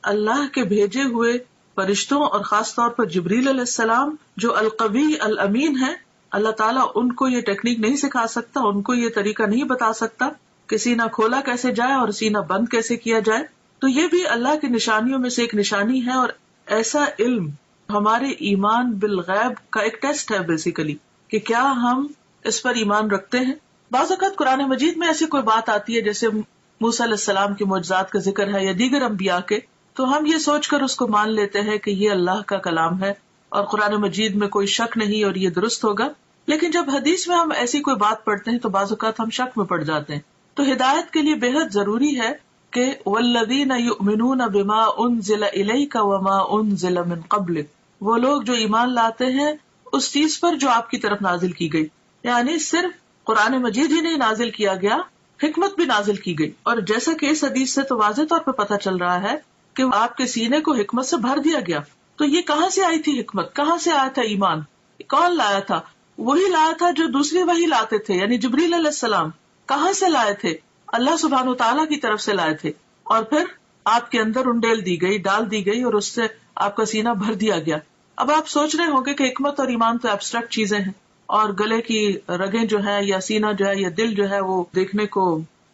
اللہ کے بھیجے ہوئے فرشتوں اور خاص طور پر جبریل علیہ السلام جو القوی الامین ہے، اللہ تعالیٰ ان کو یہ ٹیکنیک نہیں سکھا سکتا، ان کو یہ طریقہ نہیں بتا سکتا کہ سینہ کھولا کیسے جائے اور سینہ بند کیسے کیا جائے؟ تو یہ بھی اللہ کی نشانیوں میں سے ایک نشانی ہے. اور ایسا علم ہمارے ایمان بالغیب کا ایک ٹیسٹ ہے بیسیکلی، کہ کیا ہم اس پر ایمان رکھتے ہیں. بعض اوقات قرآن مجید میں ایسی کوئی بات آتی ہے جیسے موسیٰ علیہ السلام کے معجزات کا ذکر ہے یا دیگر انبیاء کے، تو ہم یہ سوچ کر اس کو مان لیتے ہیں کہ یہ اللہ کا کلام ہے اور قرآن مجید میں کوئی شک نہیں اور یہ درست ہوگا. لیکن جب حدیث میں ہم ایسی کوئی بات پڑھتے ہیں تو بعض اوقات ہم شک میں پڑ جاتے ہیں. تو ہدایت کے لیے بے حد ضروری ہے کہ والذین یؤمنون بما انزل الیک وما انزل من قبلک، وہ لوگ جو ایمان لاتے ہیں اس چیز پر جو آپ کی طرف نازل کی گئی. یعنی صرف قرآن مجید ہی نہیں نازل کیا گیا، حکمت بھی نازل کی گئی. اور جیسا کہ اس حدیث سے تو واضح طور پہ پتہ چل رہا ہے کہ آپ کے سینے کو حکمت سے بھر دیا گیا. تو یہ کہاں سے آئی تھی حکمت، کہاں سے آیا تھا ایمان، کون لایا تھا؟ وہی لایا تھا جو دوسری وہی لاتے تھے، یعنی جبریل علیہ السلام. کہاں سے لائے تھے؟ اللہ سبحانہ وتعالیٰ کی طرف سے لائے تھے، اور پھر آپ کے اندر انڈیل دی گئی، ڈال دی گئی، اور اس سے آپ کا سینہ بھر دیا گیا. اب آپ سوچ رہے ہوں گے کہ حکمت اور ایمان تو ایبسٹریکٹ چیزیں ہیں، اور گلے کی رگیں جو ہے یا سینہ جو ہے یا دل جو ہے وہ دیکھنے کو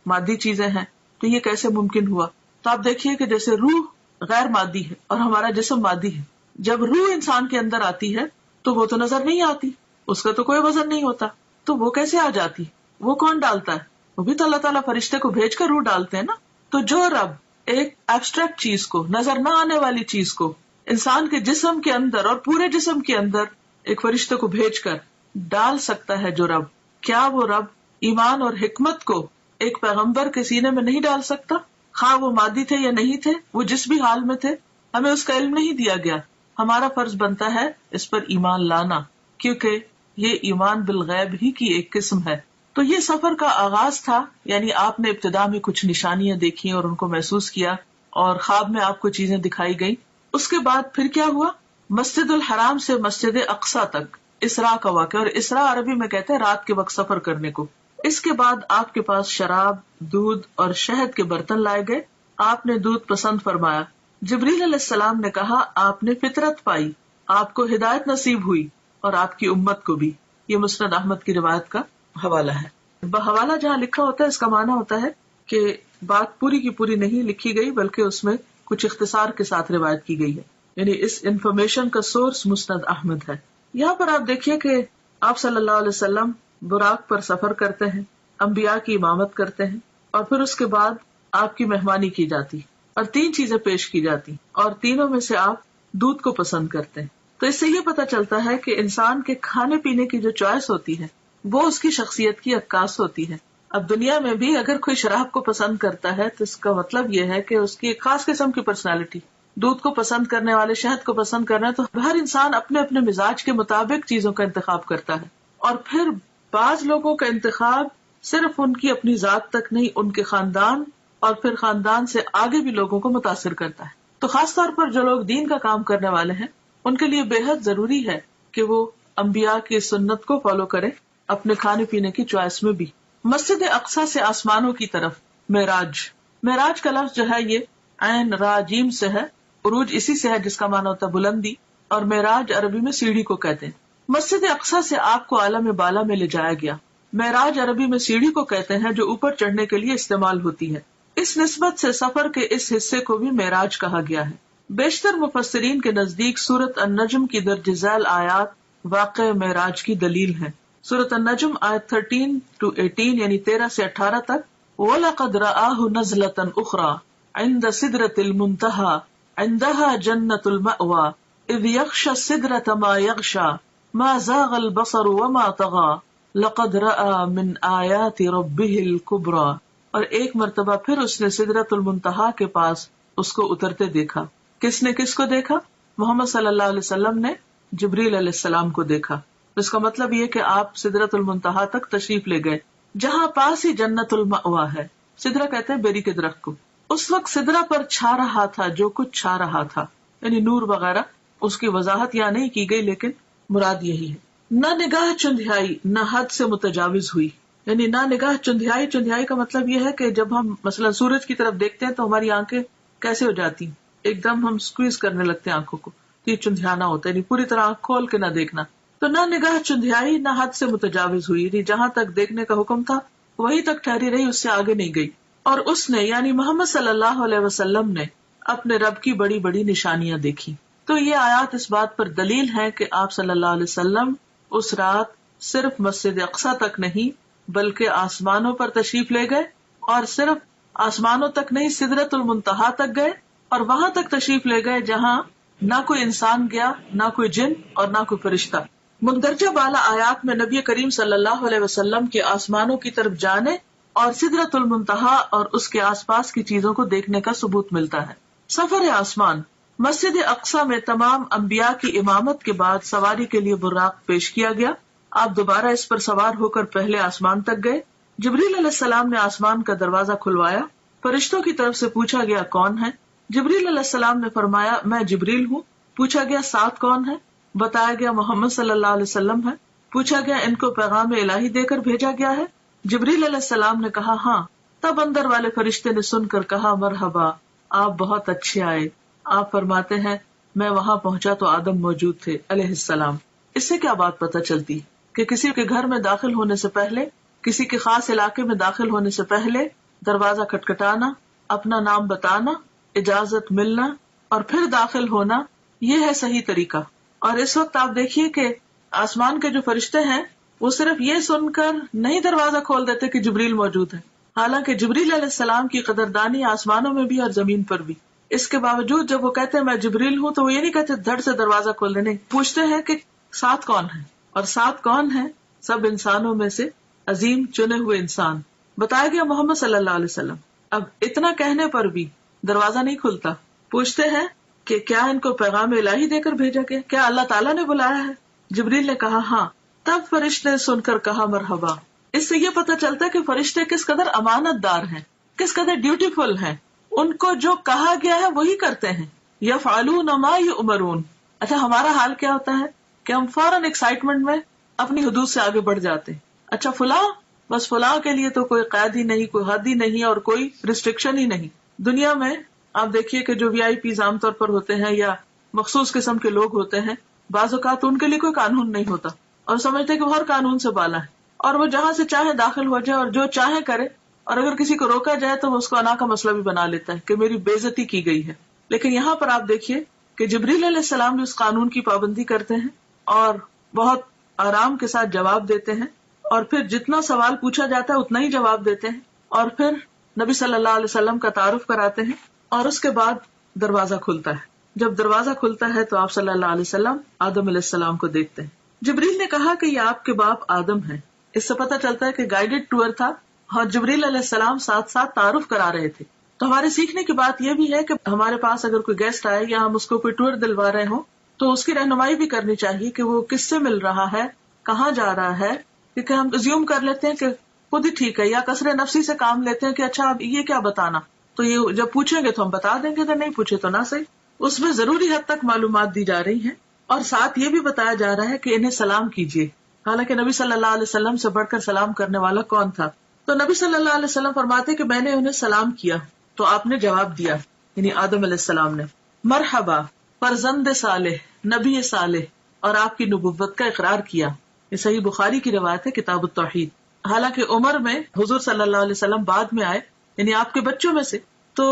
مادی چیزیں ہیں، تو یہ کیسے ممکن ہوا؟ تو آپ دیکھیے کہ جیسے روح غیر مادی ہے اور ہمارا جسم مادی ہے. جب روح انسان کے اندر آتی ہے تو وہ تو نظر نہیں آتی، اس کا تو کوئی وزن نہیں ہوتا، تو وہ کیسے آ جاتی؟ وہ کون ڈالتا ہے؟ وہ بھی تو اللہ تعالیٰ فرشتے کو بھیج کر روح ڈالتے ہیں نا. تو جو رب ایک ایبسٹریکٹ چیز کو، نظر نہ آنے والی چیز کو انسان کے جسم کے اندر اور پورے جسم کے اندر ایک فرشتے کو بھیج کر ڈال سکتا ہے، جو رب، کیا وہ رب ایمان اور حکمت کو ایک پیغمبر کے سینے میں نہیں ڈال سکتا؟ خواہ وہ مادی تھے یا نہیں تھے، وہ جس بھی حال میں تھے، ہمیں اس کا علم نہیں دیا گیا. ہمارا فرض بنتا ہے اس پر ایمان لانا، کیونکہ یہ ایمان بالغیب ہی کی ایک قسم ہے. تو یہ سفر کا آغاز تھا، یعنی آپ نے ابتدا میں کچھ نشانیاں دیکھی اور ان کو محسوس کیا، اور خواب میں آپ کو چیزیں دکھائی گئی. اس کے بعد پھر کیا ہوا؟ مسجد الحرام سے مسجد اقصیٰ تک اسراء کا واقعہ، اور اسراء عربی میں کہتے ہیں رات کے وقت سفر کرنے کو. اس کے بعد آپ کے پاس شراب، دودھ اور شہد کے برتن لائے گئے. آپ نے دودھ پسند فرمایا. جبریل علیہ السلام نے کہا آپ نے فطرت پائی، آپ کو ہدایت نصیب ہوئی، اور آپ کی امت کو بھی. یہ مسند احمد کی روایت کا حوالہ ہے. حوالہ جہاں لکھا ہوتا ہے اس کا معنی ہوتا ہے کہ بات پوری کی پوری نہیں لکھی گئی بلکہ اس میں کچھ اختصار کے ساتھ روایت کی گئی ہے، یعنی اس انفارمیشن کا سورس مسند احمد ہے۔ یہاں پر آپ دیکھیے کہ آپ صلی اللہ علیہ وسلم براق پر سفر کرتے ہیں، انبیاء کی امامت کرتے ہیں، اور پھر اس کے بعد آپ کی مہمانی کی جاتی اور 3 چیزیں پیش کی جاتی، اور تینوں میں سے آپ دودھ کو پسند کرتے ہیں۔ تو اس سے یہ پتہ چلتا ہے کہ انسان کے کھانے پینے کی جو چوائس ہوتی ہے وہ اس کی شخصیت کی عکاس ہوتی ہے۔ اب دنیا میں بھی اگر کوئی شراب کو پسند کرتا ہے تو اس کا مطلب یہ ہے کہ اس کی ایک خاص قسم کی پرسنالٹی، دودھ کو پسند کرنے والے شہد کو پسند کرنا ہے، تو ہر انسان اپنے اپنے مزاج کے مطابق چیزوں کا انتخاب کرتا ہے، اور پھر بعض لوگوں کا انتخاب صرف ان کی اپنی ذات تک نہیں، ان کے خاندان اور پھر خاندان سے آگے بھی لوگوں کو متاثر کرتا ہے۔ تو خاص طور پر جو لوگ دین کا کام کرنے والے ہیں ان کے لیے بے حد ضروری ہے کہ وہ انبیاء کی سنت کو فالو کریں اپنے کھانے پینے کی چوائس میں بھی۔ مسجد اقصی سے آسمانوں کی طرف معراج، معراج کا لفظ جو ہے یہ عین را جیم سے ہے، عروج اسی سے ہے جس کا معنی ہوتا ہے بلندی، اور معراج عربی میں سیڑھی کو کہتے ہیں۔ مسجد اقصی سے آپ کو عالم بالا میں لے جایا گیا۔ معراج عربی میں سیڑھی کو کہتے ہیں جو اوپر چڑھنے کے لیے استعمال ہوتی ہے۔ اس نسبت سے سفر کے اس حصے کو بھی معراج کہا گیا ہے۔ بیشتر مفسرین کے نزدیک سورۃ النجم کی درج ذیل آیات واقع معراج کی دلیل ہیں۔ سورۃ النجم آیت 13 to 18 یعنی 13 سے 18 تک، وَلَقَدْ رَآهُ نَزْلَةً أُخْرَى عِنْدَ سِدْرَةِ الْمُنْتَهَى عِنْدَهَا جَنَّةُ الْمَأْوَى إِذْ يَغْشَى السِّدْرَةَ مَا يَغْشَى مَا زَاغَ الْبَصَرُ وَمَا طَغَى لَقَدْ رَأَى مِنْ آيَاتِ رَبِّهِ الْكُبْرَى۔ اور ایک مرتبہ پھر اس نے سدرۃ المنتہا کے پاس اس کو اترتے دیکھا۔ کس نے کس کو دیکھا؟ محمد صلی اللہ علیہ وسلم نے جبریل علیہ السلام کو دیکھا۔ اس کا مطلب یہ کہ آپ سدرۃ المنتہا تک تشریف لے گئے، جہاں پاس ہی جنت المأوا ہے۔ سدرہ کہتے ہیں بیری کے درخت کو۔ اس وقت سدرہ پر چھا رہا تھا جو کچھ چھا رہا تھا، یعنی نور وغیرہ۔ اس کی وضاحت یہاں نہیں کی گئی لیکن مراد یہی ہے۔ نہ نگاہ چندھیائی نہ حد سے متجاوز ہوئی، یعنی نہ نگاہ چندھیائی۔ چندھیائی کا مطلب یہ ہے کہ جب ہم مثلا سورج کی طرف دیکھتے ہیں تو ہماری آنکھیں کیسے ہو جاتی ہیں، ایک دم ہم سکویز کرنے لگتے ہیں آنکھوں کو، تو یہ چندھیانا ہوتا ہے، یعنی پوری طرح آنکھ کھول کے نہ دیکھنا۔ تو نہ نگاہ چندھیائی نہ حد سے متجاوز ہوئی، یعنی جہاں تک دیکھنے کا حکم تھا وہی تک ٹھہری رہی، اس سے آگے نہیں گئی۔ اور اس نے یعنی محمد صلی اللہ علیہ وسلم نے اپنے رب کی بڑی بڑی نشانیاں دیکھی۔ تو یہ آیات اس بات پر دلیل ہے کہ آپ صلی اللہ علیہ وسلم اس رات صرف مسجد اقصی تک نہیں بلکہ آسمانوں پر تشریف لے گئے، اور صرف آسمانوں تک نہیں سدرۃ المنتہا تک گئے، اور وہاں تک تشریف لے گئے جہاں نہ کوئی انسان گیا، نہ کوئی جن اور نہ کوئی فرشتہ۔ مندرجہ بالا آیات میں نبی کریم صلی اللہ علیہ وسلم کے آسمانوں کی طرف جانے اور سدرۃ المنتہا اور اس کے آس پاس کی چیزوں کو دیکھنے کا ثبوت ملتا ہے۔ سفر آسمان، مسجد اقصی میں تمام انبیاء کی امامت کے بعد سواری کے لیے براق پیش کیا گیا۔ آپ دوبارہ اس پر سوار ہو کر پہلے آسمان تک گئے۔ جبریل علیہ السلام نے آسمان کا دروازہ کھلوایا، فرشتوں کی طرف سے پوچھا گیا کون ہے؟ جبریل علیہ السلام نے فرمایا میں جبریل ہوں۔ پوچھا گیا ساتھ کون ہے؟ بتایا گیا محمد صلی اللہ علیہ وسلم ہے۔ پوچھا گیا ان کو پیغام الہی دے کر بھیجا گیا ہے؟ جبریل علیہ السلام نے کہا ہاں۔ تب اندر والے فرشتے نے سن کر کہا مرحبا، آپ بہت اچھے آئے۔ آپ فرماتے ہیں میں وہاں پہنچا تو آدم موجود تھے علیہ السلام۔ اس سے کیا بات پتہ چلتی کہ کسی کے گھر میں داخل ہونے سے پہلے، کسی کے خاص علاقے میں داخل ہونے سے پہلے دروازہ کھٹکھٹانا، اپنا نام بتانا، اجازت ملنا اور پھر داخل ہونا، یہ ہے صحیح طریقہ۔ اور اس وقت آپ دیکھیے کہ آسمان کے جو فرشتے ہیں وہ صرف یہ سن کر نہیں دروازہ کھول دیتے کہ جبریل موجود ہے، حالانکہ جبریل علیہ السلام کی قدردانی آسمانوں میں بھی اور زمین پر بھی۔ اس کے باوجود جب وہ کہتے ہیں میں جبریل ہوں تو وہ یہ نہیں کہتے دھڑ سے دروازہ کھول دینے، پوچھتے ہیں کہ ساتھ کون ہے، اور ساتھ کون ہے؟ سب انسانوں میں سے عظیم چنے ہوئے انسان، بتایا گیا محمد صلی اللہ علیہ وسلم۔ اب اتنا کہنے پر بھی دروازہ نہیں کھلتا۔ پوچھتے ہیں کہ کیا ان کو پیغام الہی دے کر بھیجا گیا؟ کیا اللہ تعالیٰ نے بلایا ہے؟ جبریل نے کہا ہاں۔ تب فرشتے نے سن کر کہا مرحبا۔ اس سے یہ پتہ چلتا ہے کہ فرشتے کس قدر امانت دار ہیں، کس قدر ڈیوٹیفل ہیں، ان کو جو کہا گیا ہے وہی کرتے ہیں۔ یفعلون ما یؤمرون۔ اچھا ہمارا حال کیا ہوتا ہے کہ ہم فوراً ایکسائٹمنٹ میں اپنی حدود سے آگے بڑھ جاتے ہیں۔ اچھا فلاں، بس فلاں کے لیے تو کوئی قید ہی نہیں، کوئی حد ہی نہیں اور کوئی ریسٹرکشن ہی نہیں۔ دنیا میں آپ دیکھیے کہ جو وی آئی پیز عام طور پر ہوتے ہیں یا مخصوص قسم کے لوگ ہوتے ہیں، بعض اوقات ان کے لیے کوئی قانون نہیں ہوتا اور سمجھتے کہ وہ ہر قانون سے بالا ہے، اور وہ جہاں سے چاہے داخل ہو جائے اور جو چاہے کرے، اور اگر کسی کو روکا جائے تو وہ اس کو انا کا مسئلہ بھی بنا لیتا ہے کہ میری بےعزتی کی گئی ہے. لیکن یہاں پر آپ دیکھیے کہ جبریل علیہ السلام بھی اس قانون کی پابندی کرتے ہیں اور بہت آرام کے ساتھ جواب دیتے ہیں، اور پھر جتنا سوال پوچھا جاتا ہے اتنا ہی جواب دیتے ہیں، اور پھر نبی صلی اللہ علیہ وسلم کا تعارف کراتے ہیں، اور اس کے بعد دروازہ کھلتا ہے. جب دروازہ کھلتا ہے تو آپ صلی اللہ علیہ وسلم آدم علیہ السلام کو دیکھتے ہیں. جبریل نے کہا کہ یہ آپ کے باپ آدم ہیں. اس سے پتہ چلتا ہے کہ گائیڈڈ ٹور تھا اور جبریل علیہ السلام ساتھ ساتھ تعارف کرا رہے تھے. تو ہمارے سیکھنے کی بات یہ بھی ہے کہ ہمارے پاس اگر کوئی گیسٹ آئے یا ہم اس کو کوئی ٹور دلوا رہے ہوں تو اس کی رہنمائی بھی کرنی چاہیے کہ وہ کس سے مل رہا ہے، کہاں جا رہا ہے. کیونکہ ہم زیوم کر لیتے ہیں کہ خود ہی ٹھیک ہے، یا کثر نفسی سے کام لیتے ہیں کہ اچھا اب یہ کیا بتانا، تو یہ جب پوچھیں گے تو ہم بتا دیں گے، اگر نہیں پوچھے تو نہ صحیح. اس میں ضروری حد تک معلومات دی جا رہی ہیں، اور ساتھ یہ بھی بتایا جا رہا ہے کہ انہیں سلام کیجیے. حالانکہ نبی صلی اللہ علیہ وسلم سے بڑھ کر سلام کرنے والا کون تھا؟ تو نبی صلی اللہ علیہ وسلم فرماتے کہ میں نے انہیں سلام کیا تو آپ نے جواب دیا، یعنی آدم علیہ السلام نے، مرحبا فرزند صالح، نبی صالح، اور آپ کی نبوت کا اقرار کیا. یہ صحیح بخاری کی روایت ہے کتاب التوحید. حالانکہ عمر میں حضور صلی اللہ علیہ وسلم بعد میں آئے، یعنی آپ کے بچوں میں سے، تو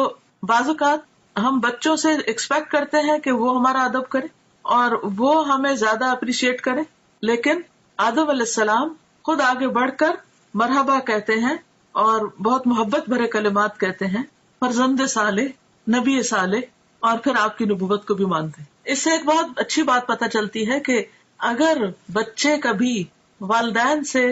بعض اوقات ہم بچوں سے ایکسپیکٹ کرتے ہیں کہ وہ ہمارا ادب کرے اور وہ ہمیں زیادہ اپریشیٹ کرے، لیکن آدم علیہ السلام خود آگے بڑھ کر مرحبا کہتے ہیں اور بہت محبت بھرے کلمات کہتے ہیں، فرزند صالح، نبی صالح، اور پھر آپ کی نبوت کو بھی مانتے ہیں. اس سے ایک بہت اچھی بات پتہ چلتی ہے کہ اگر بچے کبھی والدین سے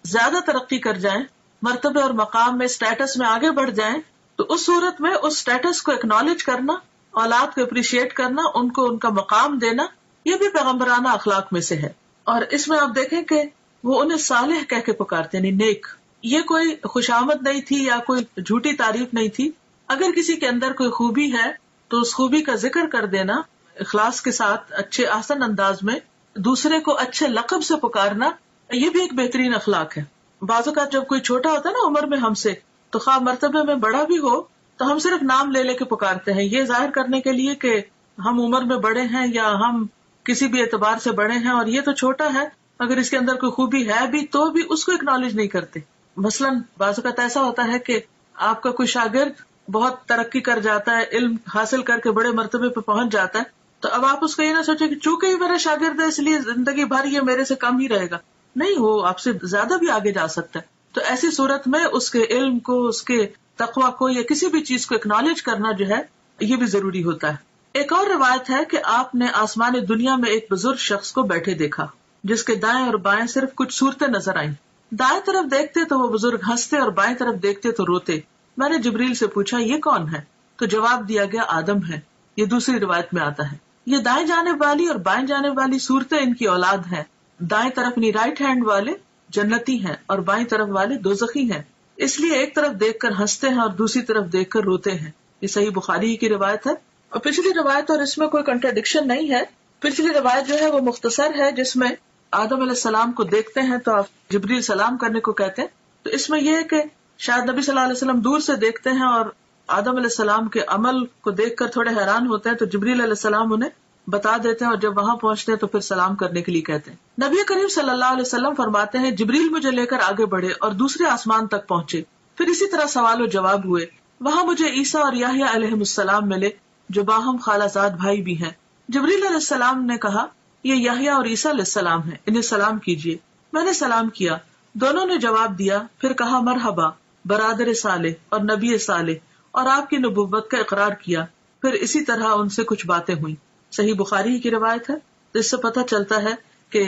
زیادہ ترقی کر جائیں، مرتبے اور مقام میں، اسٹیٹس میں آگے بڑھ جائیں، تو اس صورت میں اس اسٹیٹس کو اکنالج کرنا، اولاد کو اپریشیٹ کرنا، ان کو ان کا مقام دینا، یہ بھی پیغمبرانہ اخلاق میں سے ہے. اور اس میں آپ دیکھیں کہ وہ انہیں صالح کہہ کے پکارتے ہیں، یعنی نیک. یہ کوئی خوشامد نہیں تھی یا کوئی جھوٹی تعریف نہیں تھی. اگر کسی کے اندر کوئی خوبی ہے تو اس خوبی کا ذکر کر دینا اخلاص کے ساتھ، اچھے آسن انداز میں، دوسرے کو اچھے لقب سے پکارنا، یہ بھی ایک بہترین اخلاق ہے. بعض اوقات جب کوئی چھوٹا ہوتا ہے نا عمر میں ہم سے، تو خواہ مرتبے میں بڑا بھی ہو تو ہم صرف نام لے لے کے پکارتے ہیں، یہ ظاہر کرنے کے لیے کہ ہم عمر میں بڑے ہیں یا ہم کسی بھی اعتبار سے بڑے ہیں، اور یہ تو چھوٹا ہے، اگر اس کے اندر کوئی خوبی ہے بھی تو بھی اس کو اکنالج نہیں کرتے. مثلاً بعض اوقات ایسا ہوتا ہے کہ آپ کا کوئی شاگرد بہت ترقی کر جاتا ہے، علم حاصل کر کے بڑے مرتبے پہ پہنچ جاتا ہے، تو اب آپ اس کو یہ نہ سوچے کہ چونکہ یہ میرا شاگرد ہے اس لیے زندگی بھر یہ میرے سے کم ہی رہے گا. نہیں، وہ آپ سے زیادہ بھی آگے جا سکتا ہے. تو ایسی صورت میں اس کے علم کو، اس کے تقویٰ کو، یا کسی بھی چیز کو اکنالج کرنا جو ہے یہ بھی ضروری ہوتا ہے. ایک اور روایت ہے کہ آپ نے آسمان دنیا میں ایک بزرگ شخص کو بیٹھے دیکھا جس کے دائیں اور بائیں صرف کچھ صورتیں نظر آئیں. دائیں طرف دیکھتے تو وہ بزرگ ہنستے اور بائیں طرف دیکھتے تو روتے. میں نے جبریل سے پوچھا یہ کون ہے؟ تو جواب دیا گیا آدم ہے. یہ دوسری روایت میں آتا ہے. یہ دائیں جانب والی اور بائیں جانب والی صورتیں ان کی اولاد ہیں. دائیں طرف یعنی رائٹ ہینڈ والے جنتی ہیں اور بائیں طرف والے دوزخی ہیں، اس لیے ایک طرف دیکھ کر ہنستے ہیں اور دوسری طرف دیکھ کر روتے ہیں. یہ صحیح بخاری کی روایت ہے. اور پچھلی روایت اور اس میں کوئی کنٹراڈکشن نہیں ہے. پچھلی روایت جو ہے وہ مختصر ہے، جس میں آدم علیہ السلام کو دیکھتے ہیں تو آپ جبریل سلام کرنے کو کہتے ہیں. تو اس میں یہ ہے کہ شاید نبی صلی اللہ علیہ وسلم دور سے دیکھتے ہیں اور آدم علیہ السلام کے عمل کو دیکھ کر تھوڑے حیران ہوتے ہیں، تو جبریل علیہ السلام انہیں بتا دیتے ہیں اور جب وہاں پہنچتے ہیں تو پھر سلام کرنے کے لیے کہتے ہیں. نبی کریم صلی اللہ علیہ وسلم فرماتے ہیں جبریل مجھے لے کر آگے بڑھے اور دوسرے آسمان تک پہنچے. پھر اسی طرح سوال و جواب ہوئے. وہاں مجھے عیسیٰ اور یحییٰ علیہ السلام ملے جو باہم خالہ زاد بھائی بھی ہیں. جبریل علیہ السلام نے کہا یہ یحییٰ اور عیسیٰ علیہ السلام ہیں، انہیں سلام کیجیے. میں نے سلام کیا، دونوں نے جواب دیا. پھر کہا مرحبا برادر صالح اور نبی صالح، اور آپ کی نبوت کا اقرار کیا. پھر اسی طرح ان سے کچھ باتیں ہوئیں. صحیح بخاری کی روایت ہے. اس سے پتہ چلتا ہے کہ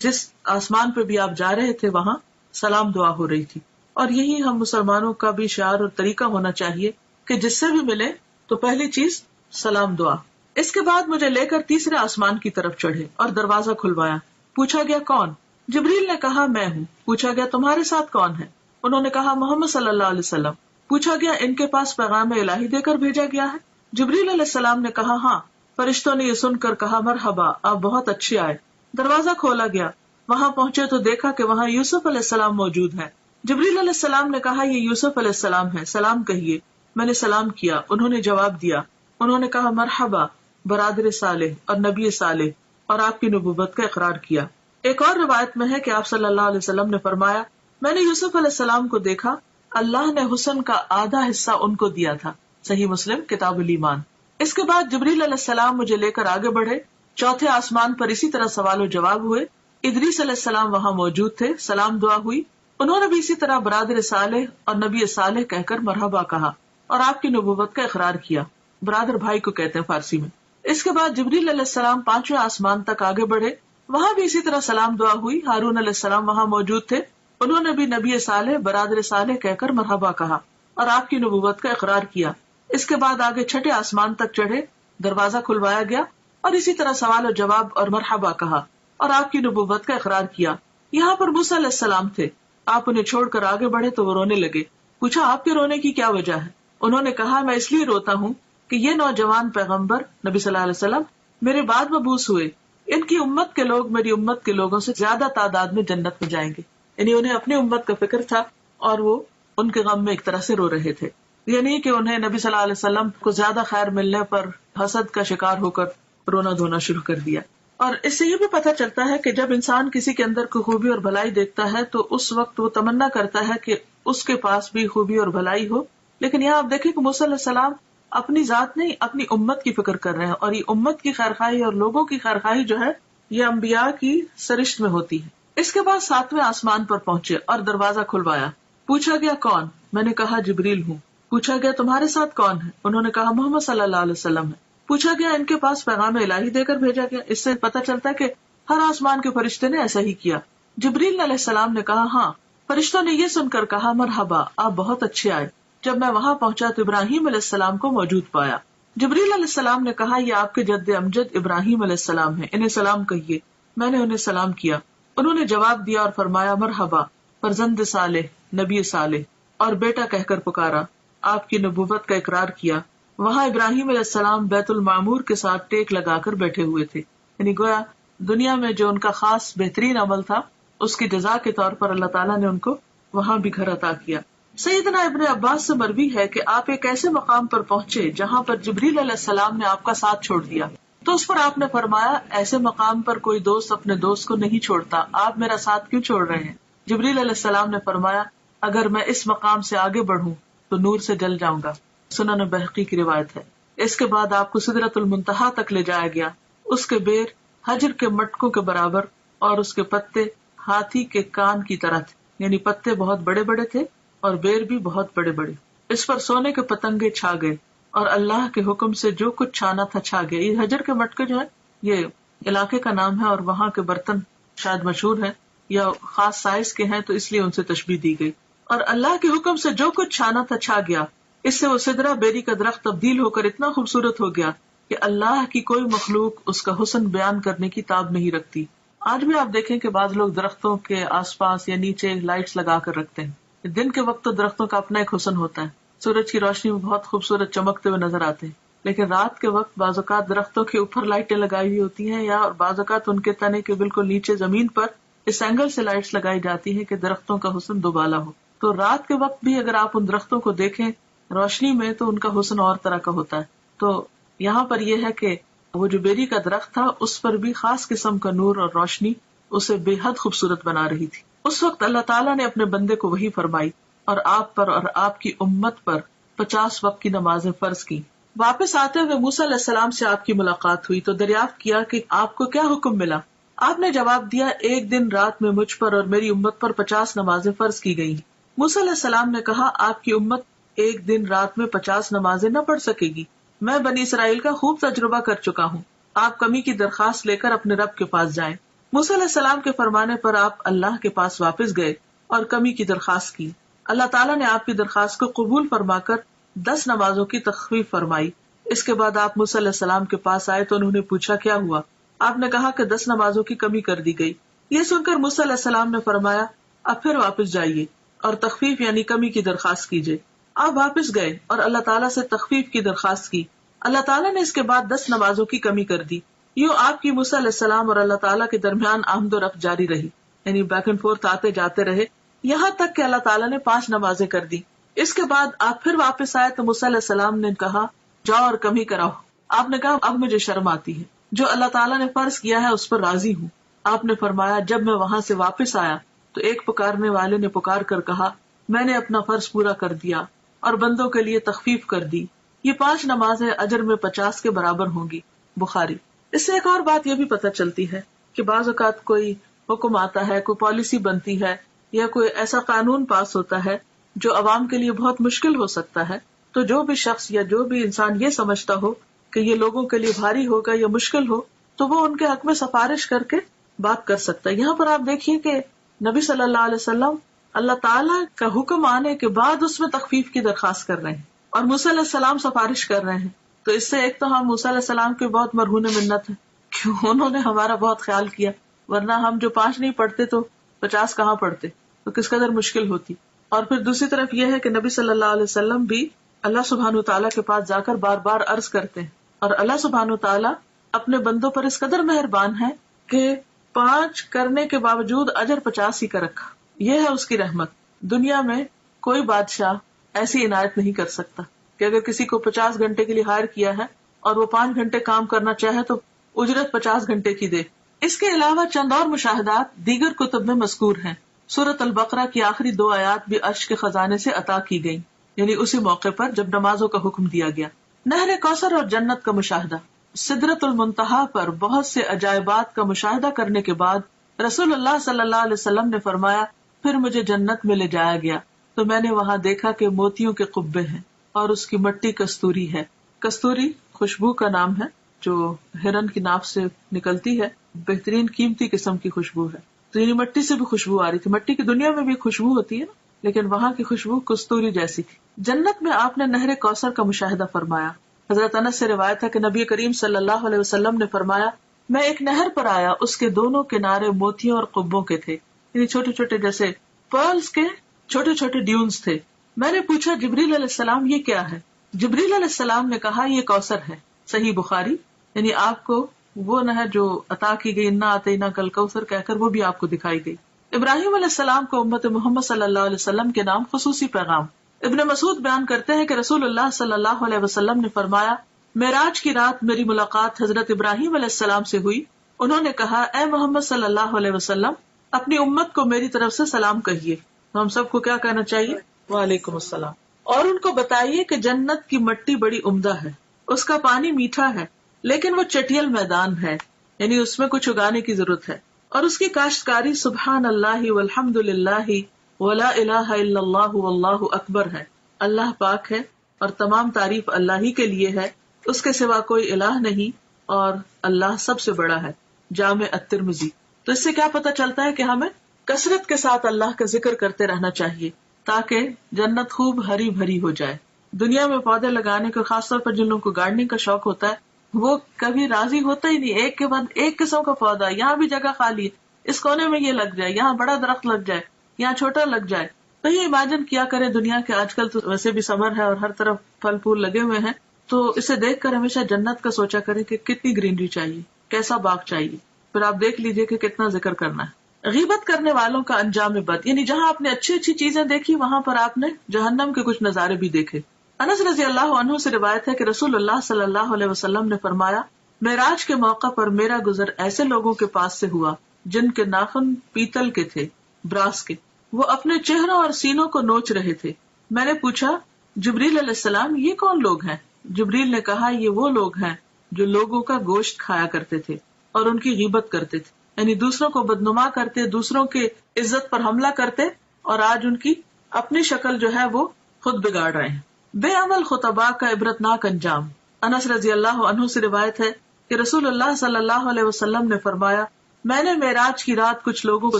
جس آسمان پہ بھی آپ جا رہے تھے وہاں سلام دعا ہو رہی تھی. اور یہی ہم مسلمانوں کا بھی شعار اور طریقہ ہونا چاہیے کہ جس سے بھی ملے تو پہلی چیز سلام دعا. اس کے بعد مجھے لے کر تیسرے آسمان کی طرف چڑھے اور دروازہ کھلوایا. پوچھا گیا کون؟ جبریل نے کہا میں ہوں. پوچھا گیا تمہارے ساتھ کون ہے؟ انہوں نے کہا محمد صلی اللہ علیہ وسلم. پوچھا گیا ان کے پاس پیغام الہی دے کر بھیجا گیا ہے؟ جبریل علیہ السلام نے کہا ہاں. فرشتوں نے یہ سن کر کہا مرحبا، آپ بہت اچھے آئے. دروازہ کھولا گیا. وہاں پہنچے تو دیکھا کہ وہاں یوسف علیہ السلام موجود ہے. جبریل علیہ السلام نے کہا یہ یوسف علیہ السلام ہے، سلام کہیے. میں نے سلام کیا، انہوں نے جواب دیا. انہوں نے کہا مرحبا برادر صالح اور نبی صالح، اور آپ کی نبوت کا اقرار کیا. ایک اور روایت میں ہے کہ آپ صلی اللہ علیہ وسلم نے فرمایا میں نے یوسف علیہ السلام کو دیکھا، اللہ نے حسن کا آدھا حصہ ان کو دیا تھا. صحیح مسلم کتاب الایمان. اس کے بعد جبریل علیہ السلام مجھے لے کر آگے بڑھے. چوتھے آسمان پر اسی طرح سوال و جواب ہوئے. ادریس علیہ السلام وہاں موجود تھے. سلام دعا ہوئی. انہوں نے بھی اسی طرح برادر صالح اور نبی صالح کہہ کر مرحبا کہا اور آپ کی نبوت کا اقرار کیا. برادر بھائی کو کہتے ہیں فارسی میں. اس کے بعد جبریل علیہ السلام پانچویں آسمان تک آگے بڑھے. وہاں بھی اسی طرح سلام دعا ہوئی. ہارون علیہ السلام وہاں موجود تھے. انہوں نے بھی نبی صالح برادر صالح کہہ کر مرحبا کہا اور آپ کی نبوت کا اقرار کیا. اس کے بعد آگے چھٹے آسمان تک چڑھے. دروازہ کھلوایا گیا اور اسی طرح سوال و جواب اور مرحبا کہا اور آپ کی نبوت کا اقرار کیا. یہاں پر موسیٰ علیہ السلام تھے. آپ انہیں چھوڑ کر آگے بڑھے تو وہ رونے لگے. پوچھا آپ کے رونے کی کیا وجہ ہے؟ انہوں نے کہا میں اس لیے روتا ہوں کہ یہ نوجوان پیغمبر نبی صلی اللہ علیہ وسلم میرے بعد مبعوث ہوئے. ان کی امت کے لوگ میری امت کے لوگوں سے زیادہ تعداد میں جنت میں جائیں گے. یعنی انہیں اپنی امت کا فکر تھا اور وہ ان کے غم میں ایک طرح سے رو رہے تھے. یعنی کہ انہیں نبی صلی اللہ علیہ وسلم کو زیادہ خیر ملنے پر حسد کا شکار ہو کر رونا دھونا شروع کر دیا. اور اس سے یہ بھی پتہ چلتا ہے کہ جب انسان کسی کے اندر کوئی خوبی اور بھلائی دیکھتا ہے تو اس وقت وہ تمنا کرتا ہے کہ اس کے پاس بھی خوبی اور بھلائی ہو. لیکن یہاں آپ دیکھیں کہ موسیٰ علیہ السلام اپنی ذات نہیں اپنی امت کی فکر کر رہے ہیں. اور یہ امت کی خیرخواہی اور لوگوں کی خیرخواہی جو ہے یہ انبیاء کی سرشت میں ہوتی ہے. اس کے بعد ساتویں آسمان پر پہنچے اور دروازہ کھلوایا. پوچھا گیا کون؟ میں نے کہا جبریل ہوں. پوچھا گیا تمہارے ساتھ کون ہے؟ انہوں نے کہا محمد صلی اللہ علیہ وسلم ہے. پوچھا گیا ان کے پاس پیغام الہی دے کر بھیجا گیا؟ اس سے پتہ چلتا ہے کہ ہر آسمان کے فرشتے نے ایسا ہی کیا. جبریل علیہ السلام نے کہا ہاں. فرشتوں نے یہ سن کر کہا مرحبا آپ بہت اچھے آئے. جب میں وہاں پہنچا تو ابراہیم علیہ السلام کو موجود پایا. جبریل علیہ السلام نے کہا یہ آپ کے جد امجد ابراہیم علیہ السلام ہے, انہیں سلام کہیے. میں نے انہیں سلام کیا. انہوں نے جواب دیا اور فرمایا مرحبا فرزند صالح نبی صالح, اور بیٹا کہہ کر پکارا. آپ کی نبوت کا اقرار کیا. وہاں ابراہیم علیہ السلام بیت المعمور کے ساتھ ٹیک لگا کر بیٹھے ہوئے تھے. یعنی گویا دنیا میں جو ان کا خاص بہترین عمل تھا اس کی جزا کے طور پر اللہ تعالیٰ نے ان کو وہاں بھی گھر عطا کیا. سیدنا ابن عباس سے مروی ہے کہ آپ ایک ایسے مقام پر پہنچے جہاں پر جبریل علیہ السلام نے آپ کا ساتھ چھوڑ دیا. تو اس پر آپ نے فرمایا ایسے مقام پر کوئی دوست اپنے دوست کو نہیں چھوڑتا, آپ میرا ساتھ کیوں چھوڑ رہے ہیں؟ جبریل علیہ السلام نے فرمایا اگر میں اس مقام سے آگے بڑھوں تو نور سے جل جاؤں گا. سنن بہقی کی روایت ہے. اس کے بعد آپ کو سدرۃ المنتہا تک لے جایا گیا. اس کے بیر حجر کے مٹکوں کے برابر اور اس کے پتے ہاتھی کے کان کی طرح تھے. یعنی پتے بہت بڑے بڑے تھے اور بیر بھی بہت بڑے بڑے. اس پر سونے کے پتنگے چھا گئے اور اللہ کے حکم سے جو کچھ چھانا تھا چھا گیا. یہ حجر کے مٹکے جو ہے یہ علاقے کا نام ہے اور وہاں کے برتن شاید مشہور ہیں یا خاص سائز کے ہیں تو اس لیے ان سے تشبیہ دی گئی. اور اللہ کے حکم سے جو کچھ چھانا تھا چھا گیا. اس سے وہ سدرا بیری کا درخت تبدیل ہو کر اتنا خوبصورت ہو گیا کہ اللہ کی کوئی مخلوق اس کا حسن بیان کرنے کی تاب نہیں رکھتی. آج بھی آپ دیکھیں کہ بعض لوگ درختوں کے آس پاس یا نیچے لائٹس لگا کر رکھتے ہیں. دن کے وقت تو درختوں کا اپنا ایک حسن ہوتا ہے, سورج کی روشنی میں بہت خوبصورت چمکتے ہوئے نظر آتے ہیں. لیکن رات کے وقت بعض اوقات درختوں کے اوپر لائٹیں لگائی ہوئی ہوتی ہیں یا بعض اوقات ان کے تنے کے بالکل نیچے زمین پر اس اینگل سے لائٹس لگائی جاتی ہیں کہ درختوں کا حسن دوبالا ہو. تو رات کے وقت بھی اگر آپ ان درختوں کو دیکھیں روشنی میں تو ان کا حسن اور طرح کا ہوتا ہے. تو یہاں پر یہ ہے کہ وہ جو بیری کا درخت تھا اس پر بھی خاص قسم کا نور اور روشنی اسے بے حد خوبصورت بنا رہی تھی. اس وقت اللہ تعالیٰ نے اپنے بندے کو وحی فرمائی اور آپ پر اور آپ کی امت پر 50 وقت کی نمازیں فرض کی. واپس آتے ہوئے موسیٰ علیہ السلام سے آپ کی ملاقات ہوئی تو دریافت کیا کہ آپ کو کیا حکم ملا. آپ نے جواب دیا ایک دن رات میں مجھ پر اور میری امت پر 50 نمازیں فرض کی گئی. موسیٰ علیہ السلام نے کہا آپ کی امت ایک دن رات میں 50 نمازیں نہ پڑھ سکے گی. میں بنی اسرائیل کا خوب تجربہ کر چکا ہوں. آپ کمی کی درخواست لے کر اپنے رب کے پاس جائیں. موسیٰ علیہ السلام کے فرمانے پر آپ اللہ کے پاس واپس گئے اور کمی کی درخواست کی. اللہ تعالیٰ نے آپ کی درخواست کو قبول فرما کر 10 نمازوں کی تخفیف فرمائی. اس کے بعد آپ موسیٰ علیہ السلام کے پاس آئے تو انہوں نے پوچھا کیا ہوا. آپ نے کہا کہ 10 نمازوں کی کمی کر دی گئی. یہ سن کر موسیٰ علیہ السلام نے فرمایا اب پھر واپس جائیے اور تخفیف یعنی کمی کی درخواست کیجیے. آپ واپس گئے اور اللہ تعالیٰ سے تخفیف کی درخواست کی. اللہ تعالیٰ نے اس کے بعد 10 نمازوں کی کمی کر دی. یوں آپ کی موسیٰ علیہ السلام اور اللہ تعالیٰ کے درمیان آمد و رفت جاری رہی, یعنی بیک اینڈ فورتھ آتے جاتے رہے, یہاں تک کہ اللہ تعالیٰ نے 5 نمازیں کر دی. اس کے بعد آپ پھر واپس آئے تو موسیٰ علیہ السلام نے کہا جاؤ اور کمی کراؤ. آپ نے کہا اب مجھے شرم آتی ہے, جو اللہ تعالیٰ نے فرض کیا ہے اس پر راضی ہوں. آپ نے فرمایا جب میں وہاں سے واپس آیا تو ایک پکارنے والے نے پکار کر کہا میں نے اپنا فرض پورا کر دیا اور بندوں کے لیے تخفیف کر دی. یہ 5 نمازیں اجر میں 50 کے برابر ہوں گی. بخاری. اس سے ایک اور بات یہ بھی پتہ چلتی ہے کہ بعض اوقات کوئی حکم آتا ہے، کوئی پالیسی بنتی ہے یا کوئی ایسا قانون پاس ہوتا ہے جو عوام کے لیے بہت مشکل ہو سکتا ہے، تو جو بھی شخص یا جو بھی انسان یہ سمجھتا ہو کہ یہ لوگوں کے لیے بھاری ہوگا یا مشکل ہو، تو وہ ان کے حق میں سفارش کر کے بات کر سکتا ہے. یہاں پر آپ دیکھیے کہ نبی صلی اللہ علیہ وسلم اللہ تعالیٰ کا حکم آنے کے بعد اس میں تخفیف کی درخواست کر رہے ہیں اور موسیٰ علیہ السلام سفارش کر رہے ہیں. تو اس سے ایک تو ہم موسیٰ علیہ السلام کے بہت مرہون منت ہے کہ انہوں نے ہمارا بہت خیال کیا، ورنہ ہم جو 5 نہیں پڑھتے تو 50 کہاں پڑھتے، تو کس قدر مشکل ہوتی. اور پھر دوسری طرف یہ ہے کہ نبی صلی اللہ علیہ وسلم بھی اللہ سبحانہ تعالیٰ کے پاس جا کر بار بار عرض کرتے ہیں، اور اللہ سبحانہ تعالیٰ اپنے بندوں پر اس قدر مہربان ہے کہ 5 کرنے کے باوجود اجر 50 ہی کا رکھا. یہ ہے اس کی رحمت. دنیا میں کوئی بادشاہ ایسی عنایت نہیں کر سکتا کہ اگر کسی کو 50 گھنٹے کے لیے ہائر کیا ہے اور وہ 5 گھنٹے کام کرنا چاہے تو اجرت 50 گھنٹے کی دے. اس کے علاوہ چند اور مشاہدات دیگر کتب میں مذکور ہیں. سورۃ البقرہ کی آخری 2 آیات بھی عرش کے خزانے سے عطا کی گئیں، یعنی اسی موقع پر جب نمازوں کا حکم دیا گیا. نہر کوثر اور جنت کا مشاہدہ. سدرۃ المنتہا پر بہت سے عجائبات کا مشاہدہ کرنے کے بعد رسول اللہ صلی اللہ علیہ وسلم نے فرمایا، پھر مجھے جنت میں لے جایا گیا تو میں نے وہاں دیکھا کہ موتیوں کے قبے ہیں اور اس کی مٹی کستوری ہے. کستوری خوشبو کا نام ہے جو ہرن کی ناف سے نکلتی ہے، بہترین قیمتی قسم کی خوشبو ہے. تو یعنی مٹی سے بھی خوشبو آ رہی تھی. مٹی کی دنیا میں بھی خوشبو ہوتی ہے نا، لیکن وہاں کی خوشبو کستوری جیسی تھی. جنت میں آپ نے نہر کوثر کا مشاہدہ فرمایا. حضرت انس سے روایت ہے کہ نبی کریم صلی اللہ علیہ وسلم نے فرمایا، میں ایک نہر پر آیا، اس کے دونوں کنارے موتیوں اور قبوں کے تھے، یعنی چھوٹے چھوٹے جیسے پرلز کے چھوٹے چھوٹے ڈیونز تھے. میں نے پوچھا جبریل علیہ السلام یہ کیا ہے؟ جبریل علیہ السلام نے کہا یہ کوثر ہے. صحیح بخاری. یعنی آپ کو وہ نہر جو عطا کی گئی، انا اعطیناک کل کوثر کہہ کر، وہ بھی آپ کو دکھائی گئی. ابراہیم علیہ السلام کو امت محمد صلی اللہ علیہ وسلم کے نام خصوصی پیغام. ابن مسعود بیان کرتے ہیں کہ رسول اللہ صلی اللہ علیہ وسلم نے فرمایا، معراج کی رات میری ملاقات حضرت ابراہیم علیہ السلام سے ہوئی. انہوں نے کہا، اے محمد صلی اللہ علیہ وسلم، اپنی امت کو میری طرف سے سلام کہیے. تو ہم سب کو کیا کہنا چاہیے؟ وعلیکم السلام. اور ان کو بتائیے کہ جنت کی مٹی بڑی عمدہ ہے، اس کا پانی میٹھا ہے، لیکن وہ چٹیل میدان ہے، یعنی اس میں کچھ اگانے کی ضرورت ہے، اور اس کی کاشتکاری سبحان اللہ والحمد للہ ولا الہ الا اللہ واللہ اکبر ہے. اللہ پاک ہے اور تمام تعریف اللہ ہی کے لیے ہے، اس کے سوا کوئی الہ نہیں، اور اللہ سب سے بڑا ہے. جامع الترمذی. تو اس سے کیا پتہ چلتا ہے کہ ہمیں کثرت کے ساتھ اللہ کا ذکر کرتے رہنا چاہیے تاکہ جنت خوب ہری بھری ہو جائے. دنیا میں پودے لگانے کو، خاص طور پر جن لوگوں کو گارڈننگ کا شوق ہوتا ہے، وہ کبھی راضی ہوتا ہی نہیں. ایک کے بعد ایک قسم کا پودا، یہاں بھی جگہ خالی ہے، اس کونے میں یہ لگ جائے، یہاں بڑا درخت لگ جائے، یہاں چھوٹا لگ جائے. تو یہ امیجن کیا کریں، دنیا کے آج کل تو ویسے بھی سمر ہے اور ہر طرف پھل پھول لگے ہوئے ہیں، تو اسے دیکھ کر ہمیشہ جنت کا سوچا کریں کہ کتنی گرینری چاہیے، کیسا باغ چاہیے. پھر آپ دیکھ لیجئے کہ کتنا ذکر کرنا ہے. غیبت کرنے والوں کا انجام بد، یعنی جہاں آپ نے اچھی اچھی چیزیں دیکھی، وہاں پر آپ نے جہنم کے کچھ نظارے بھی دیکھے. انس رضی اللہ عنہ سے روایت ہے کہ رسول اللہ صلی اللہ علیہ وسلم نے فرمایا، معراج کے موقع پر میرا گزر ایسے لوگوں کے پاس سے ہوا جن کے ناخن پیتل کے تھے، براس کے. وہ اپنے چہروں اور سینوں کو نوچ رہے تھے. میں نے پوچھا، جبریل علیہ السلام یہ کون لوگ ہیں؟ جبریل نے کہا، یہ وہ لوگ ہیں جو لوگوں کا گوشت کھایا کرتے تھے اور ان کی غیبت کرتے تھے، یعنی دوسروں کو بدنما کرتے، دوسروں کے عزت پر حملہ کرتے، اور آج ان کی اپنی شکل جو ہے وہ خود بگاڑ رہے ہیں. بے عمل خطباء کا عبرتناک انجام. انس رضی اللہ عنہ سے روایت ہے کہ رسول اللہ صلی اللہ علیہ وسلم نے فرمایا، میں نے معراج کی رات کچھ لوگوں کو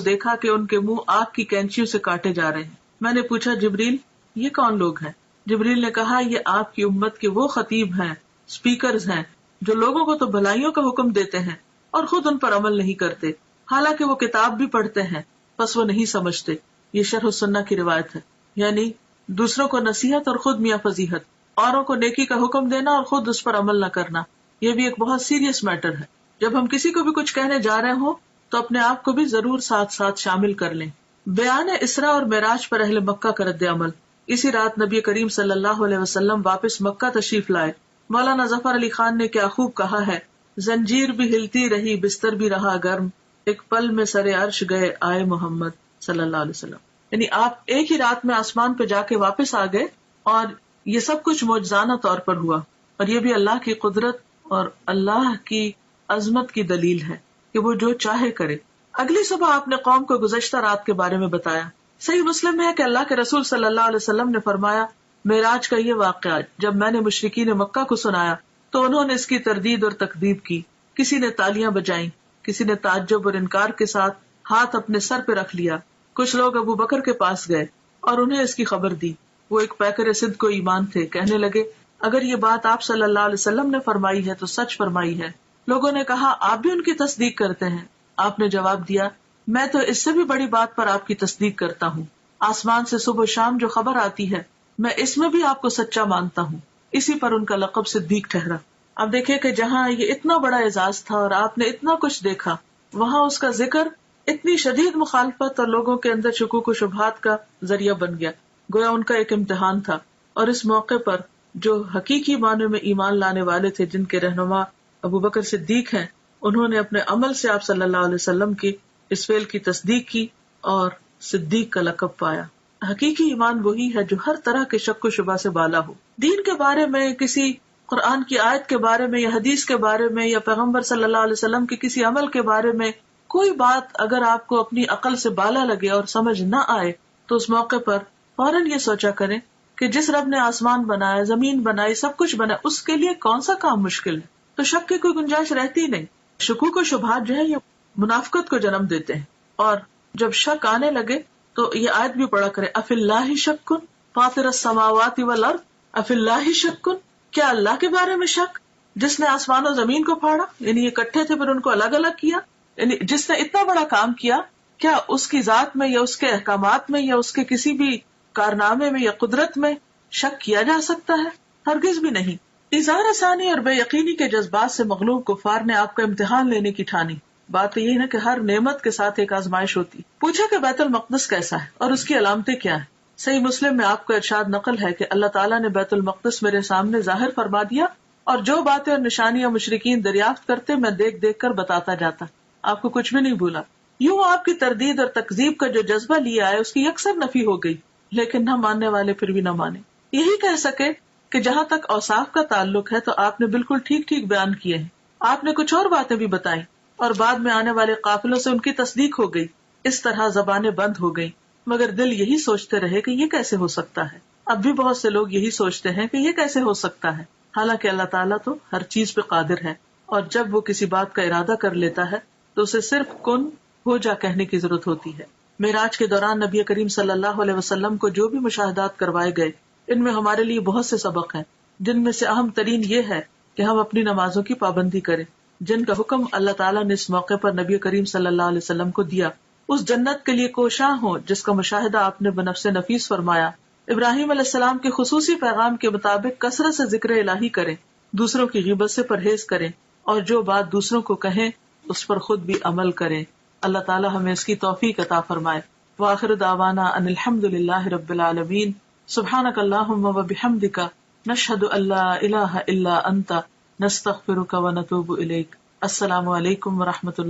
دیکھا کہ ان کے منہ آگ کی کینچیوں سے کاٹے جا رہے ہیں. میں نے پوچھا، جبریل یہ کون لوگ ہیں؟ جبریل نے کہا، یہ آپ کی امت کے وہ خطیب ہیں، سپیکرز ہیں، جو لوگوں کو تو بھلائیوں کا حکم دیتے ہیں اور خود ان پر عمل نہیں کرتے، حالانکہ وہ کتاب بھی پڑھتے ہیں، بس وہ نہیں سمجھتے. یہ شرح السنہ کی روایت ہے. یعنی دوسروں کو نصیحت اور خود میاں فضیحت، اوروں کو نیکی کا حکم دینا اور خود اس پر عمل نہ کرنا، یہ بھی ایک بہت سیریس میٹر ہے. جب ہم کسی کو بھی کچھ کہنے جا رہے ہوں تو اپنے آپ کو بھی ضرور ساتھ ساتھ شامل کر لیں. بیان اسراء اور معراج پر اہل مکہ کا رد عمل. اسی رات نبی کریم صلی اللہ علیہ وسلم واپس مکہ تشریف لائے. مولانا ظفر علی خان نے کیا خوب کہا ہے، زنجیر بھی ہلتی رہی، بستر بھی رہا گرم، ایک پل میں سرے عرش گئے آئے محمد صلی اللہ علیہ وسلم. یعنی آپ ایک ہی رات میں آسمان پہ جا کے واپس آ گئے، اور یہ سب کچھ معجزانہ طور پر ہوا، اور یہ بھی اللہ کی قدرت اور اللہ کی عظمت کی دلیل ہے کہ وہ جو چاہے کرے۔ اگلی صبح آپ نے قوم کو گزشتہ رات کے بارے میں بتایا۔ صحیح مسلم ہے کہ اللہ کے رسول صلی اللہ علیہ وسلم نے فرمایا، معراج کا یہ واقعہ جب میں نے مشرکین مکہ کو سنایا تو انہوں نے اس کی تردید اور تکذیب کی، کسی نے تالیاں بجائیں، کسی نے تعجب اور انکار کے ساتھ ہاتھ اپنے سر پہ رکھ لیا۔ کچھ لوگ ابو بکر کے پاس گئے اور انہیں اس کی خبر دی، وہ ایک پیکر صدق و ایمان تھے، کہنے لگے اگر یہ بات آپ صلی اللہ علیہ وسلم نے فرمائی ہے تو سچ فرمائی ہے۔ لوگوں نے کہا آپ بھی ان کی تصدیق کرتے ہیں؟ آپ نے جواب دیا میں تو اس سے بھی بڑی بات پر آپ کی تصدیق کرتا ہوں، آسمان سے صبح و شام جو خبر آتی ہے میں اس میں بھی آپ کو سچا مانتا ہوں۔ اسی پر ان کا لقب صدیق ٹھہرا۔ اب دیکھیں کہ جہاں یہ اتنا بڑا اعزاز تھا اور آپ نے اتنا کچھ دیکھا، وہاں اس کا ذکر اتنی شدید مخالفت اور لوگوں کے اندر شکوک و شبہات کا ذریعہ بن گیا، گویا ان کا ایک امتحان تھا۔ اور اس موقع پر جو حقیقی معنی میں ایمان لانے والے تھے، جن کے رہنما ابو بکر صدیق ہیں، انہوں نے اپنے عمل سے آپ صلی اللہ علیہ وسلم کی اس فعل کی تصدیق کی اور صدیق کا لقب پایا۔ حقیقی ایمان وہی ہے جو ہر طرح کے شک و شبہ سے بالا ہو۔ دین کے بارے میں، کسی قرآن کی آیت کے بارے میں یا حدیث کے بارے میں یا پیغمبر صلی اللہ علیہ وسلم کے کسی عمل کے بارے میں کوئی بات اگر آپ کو اپنی عقل سے بالا لگے اور سمجھ نہ آئے تو اس موقع پر فوراً یہ سوچا کریں کہ جس رب نے آسمان بنایا، زمین بنائی، سب کچھ بنایا، اس کے لیے کون سا کام مشکل ہے؟ تو شک کی کوئی گنجائش رہتی ہی نہیں۔ شکوک و شبہات جو ہے یہ منافقت کو جنم دیتے ہیں، اور جب شک آنے لگے تو یہ آیت بھی پڑھا کرے افی اللہ شک فاطر السماوات والارض، افی اللہ شک، کیا اللہ کے بارے میں شک جس نے آسمان و زمین کو پھاڑا، یعنی یہ اکٹھے تھے پھر ان کو الگ الگ کیا، یعنی جس نے اتنا بڑا کام کیا، کیا اس کی ذات میں یا اس کے احکامات میں یا اس کے کسی بھی کارنامے میں یا قدرت میں شک کیا جا سکتا ہے؟ ہرگز بھی نہیں۔ اظہار ثانی اور بے یقینی کے جذبات سے مغلوب کفار نے آپ کا امتحان لینے کی ٹھانی۔ بات تو یہ ہے کہ ہر نعمت کے ساتھ ایک آزمائش ہوتی۔ پوچھا کہ بیت المقدس کیسا ہے اور اس کی علامتیں کیا ہیں؟ صحیح مسلم میں آپ کو ارشاد نقل ہے کہ اللہ تعالیٰ نے بیت المقدس میرے سامنے ظاہر فرما دیا، اور جو باتیں اور نشانیاں مشرکین دریافت کرتے میں دیکھ دیکھ کر بتاتا جاتا، آپ کو کچھ بھی نہیں بھولا۔ یوں آپ کی تردید اور تکذیب کا جو جذبہ لیا ہے اس کی یکسر نفی ہو گئی، لیکن نہ ماننے والے پھر بھی نہ مانے۔ یہی کہہ سکے کہ جہاں تک اوصاف کا تعلق ہے تو آپ نے بالکل ٹھیک ٹھیک بیان کیے ہیں، آپ نے کچھ اور باتیں بھی بتائیں اور بعد میں آنے والے قافلوں سے ان کی تصدیق ہو گئی۔ اس طرح زبانیں بند ہو گئی، مگر دل یہی سوچتے رہے کہ یہ کیسے ہو سکتا ہے۔ اب بھی بہت سے لوگ یہی سوچتے ہیں کہ یہ کیسے ہو سکتا ہے، حالانکہ اللہ تعالیٰ تو ہر چیز پہ قادر ہے، اور جب وہ کسی بات کا ارادہ کر لیتا ہے تو اسے صرف کن ہو جا کہنے کی ضرورت ہوتی ہے۔ معراج کے دوران نبی کریم صلی اللہ علیہ وسلم کو جو بھی مشاہدات کروائے گئے، ان میں ہمارے لیے بہت سے سبق ہیں، جن میں سے اہم ترین یہ ہے کہ ہم اپنی نمازوں کی پابندی کریں، جن کا حکم اللہ تعالیٰ نے اس موقع پر نبی کریم صلی اللہ علیہ وسلم کو دیا۔ اس جنت کے لیے کوشاں ہوں جس کا مشاہدہ آپ نے بنفس نفیس فرمایا۔ ابراہیم علیہ السلام کے خصوصی پیغام کے مطابق کثرت سے ذکر الہی کریں، دوسروں کی غیبت سے پرہیز کریں، اور جو بات دوسروں کو کہیں اس پر خود بھی عمل کریں۔ اللہ تعالیٰ ہمیں اس کی توفیق عطا فرمائے۔ وآخر دعوانا ان الحمد للہ رب العالمین۔ سبحانک اللہم وبحمدک، نشہد ان لا الہ الا انت، نستغفرک ونتوب الیک۔ السلام علیکم ورحمۃ اللہ۔